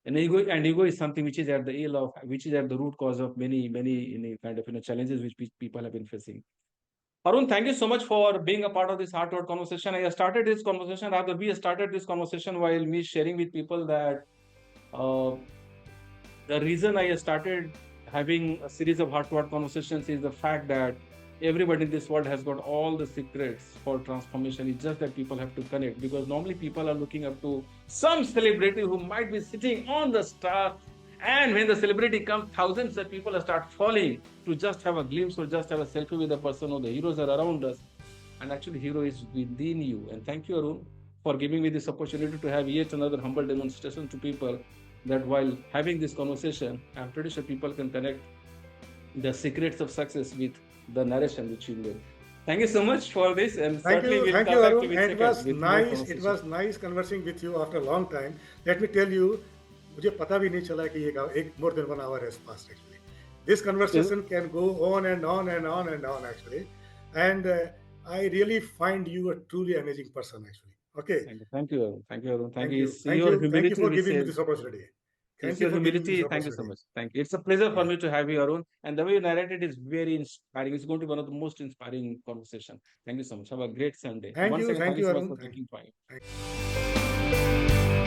S2: And ego is something which is at the which is at the root cause of many kind of challenges which people have been facing. Arun, thank you so much for being a part of this heart-to-heart conversation. We started this conversation while me sharing with people that uh, the reason I started having a series of heart-to-heart conversations is the fact that everybody in this world has got all the secrets for transformation. It's just that people have to connect, because normally people are looking up to some celebrity who might be sitting on the star. And when the celebrity comes, thousands of people start falling to just have a glimpse or just have a selfie with the person, or the heroes are around us. And actually, hero is within you. And thank you, Arun, for giving me this opportunity to have yet another humble demonstration to people that while having this conversation, I'm pretty sure people can connect the secrets of success with the narration which you made. Thank you so much for this, and certainly we'll
S1: Thank
S2: come
S1: you,
S2: back to
S1: Arun.
S2: with
S1: And it
S2: second
S1: was
S2: with more
S1: nice. It
S2: conversation.
S1: was nice conversing with you after a long time. Let me tell you, मुझे पता भी नहीं चला कि एक more than 1 hour has passed actually. This conversation can go on and on and on and on actually, and I really find you a truly amazing person actually. Okay,
S2: Thank you, Arun. Thank you, Arun.
S1: thank
S2: you.
S1: you,
S2: It's
S1: thank
S2: your
S1: you, thank you
S2: humility
S1: for
S2: which
S1: giving me
S2: says,
S1: this opportunity.
S2: it's
S1: Thank you
S2: your
S1: for giving me
S2: humility.
S1: this
S2: Thank you so
S1: opportunity.
S2: much. Thank you. It's a pleasure for
S1: Yeah.
S2: me to have you, Arun. And the way you narrated is very inspiring. It's going to be one of the most inspiring conversation. Thank you so much. Have a great Sunday. And once again, thank
S1: Thank
S2: you
S1: you,
S2: so much
S1: Arun.
S2: for thinking time.
S1: Thank you.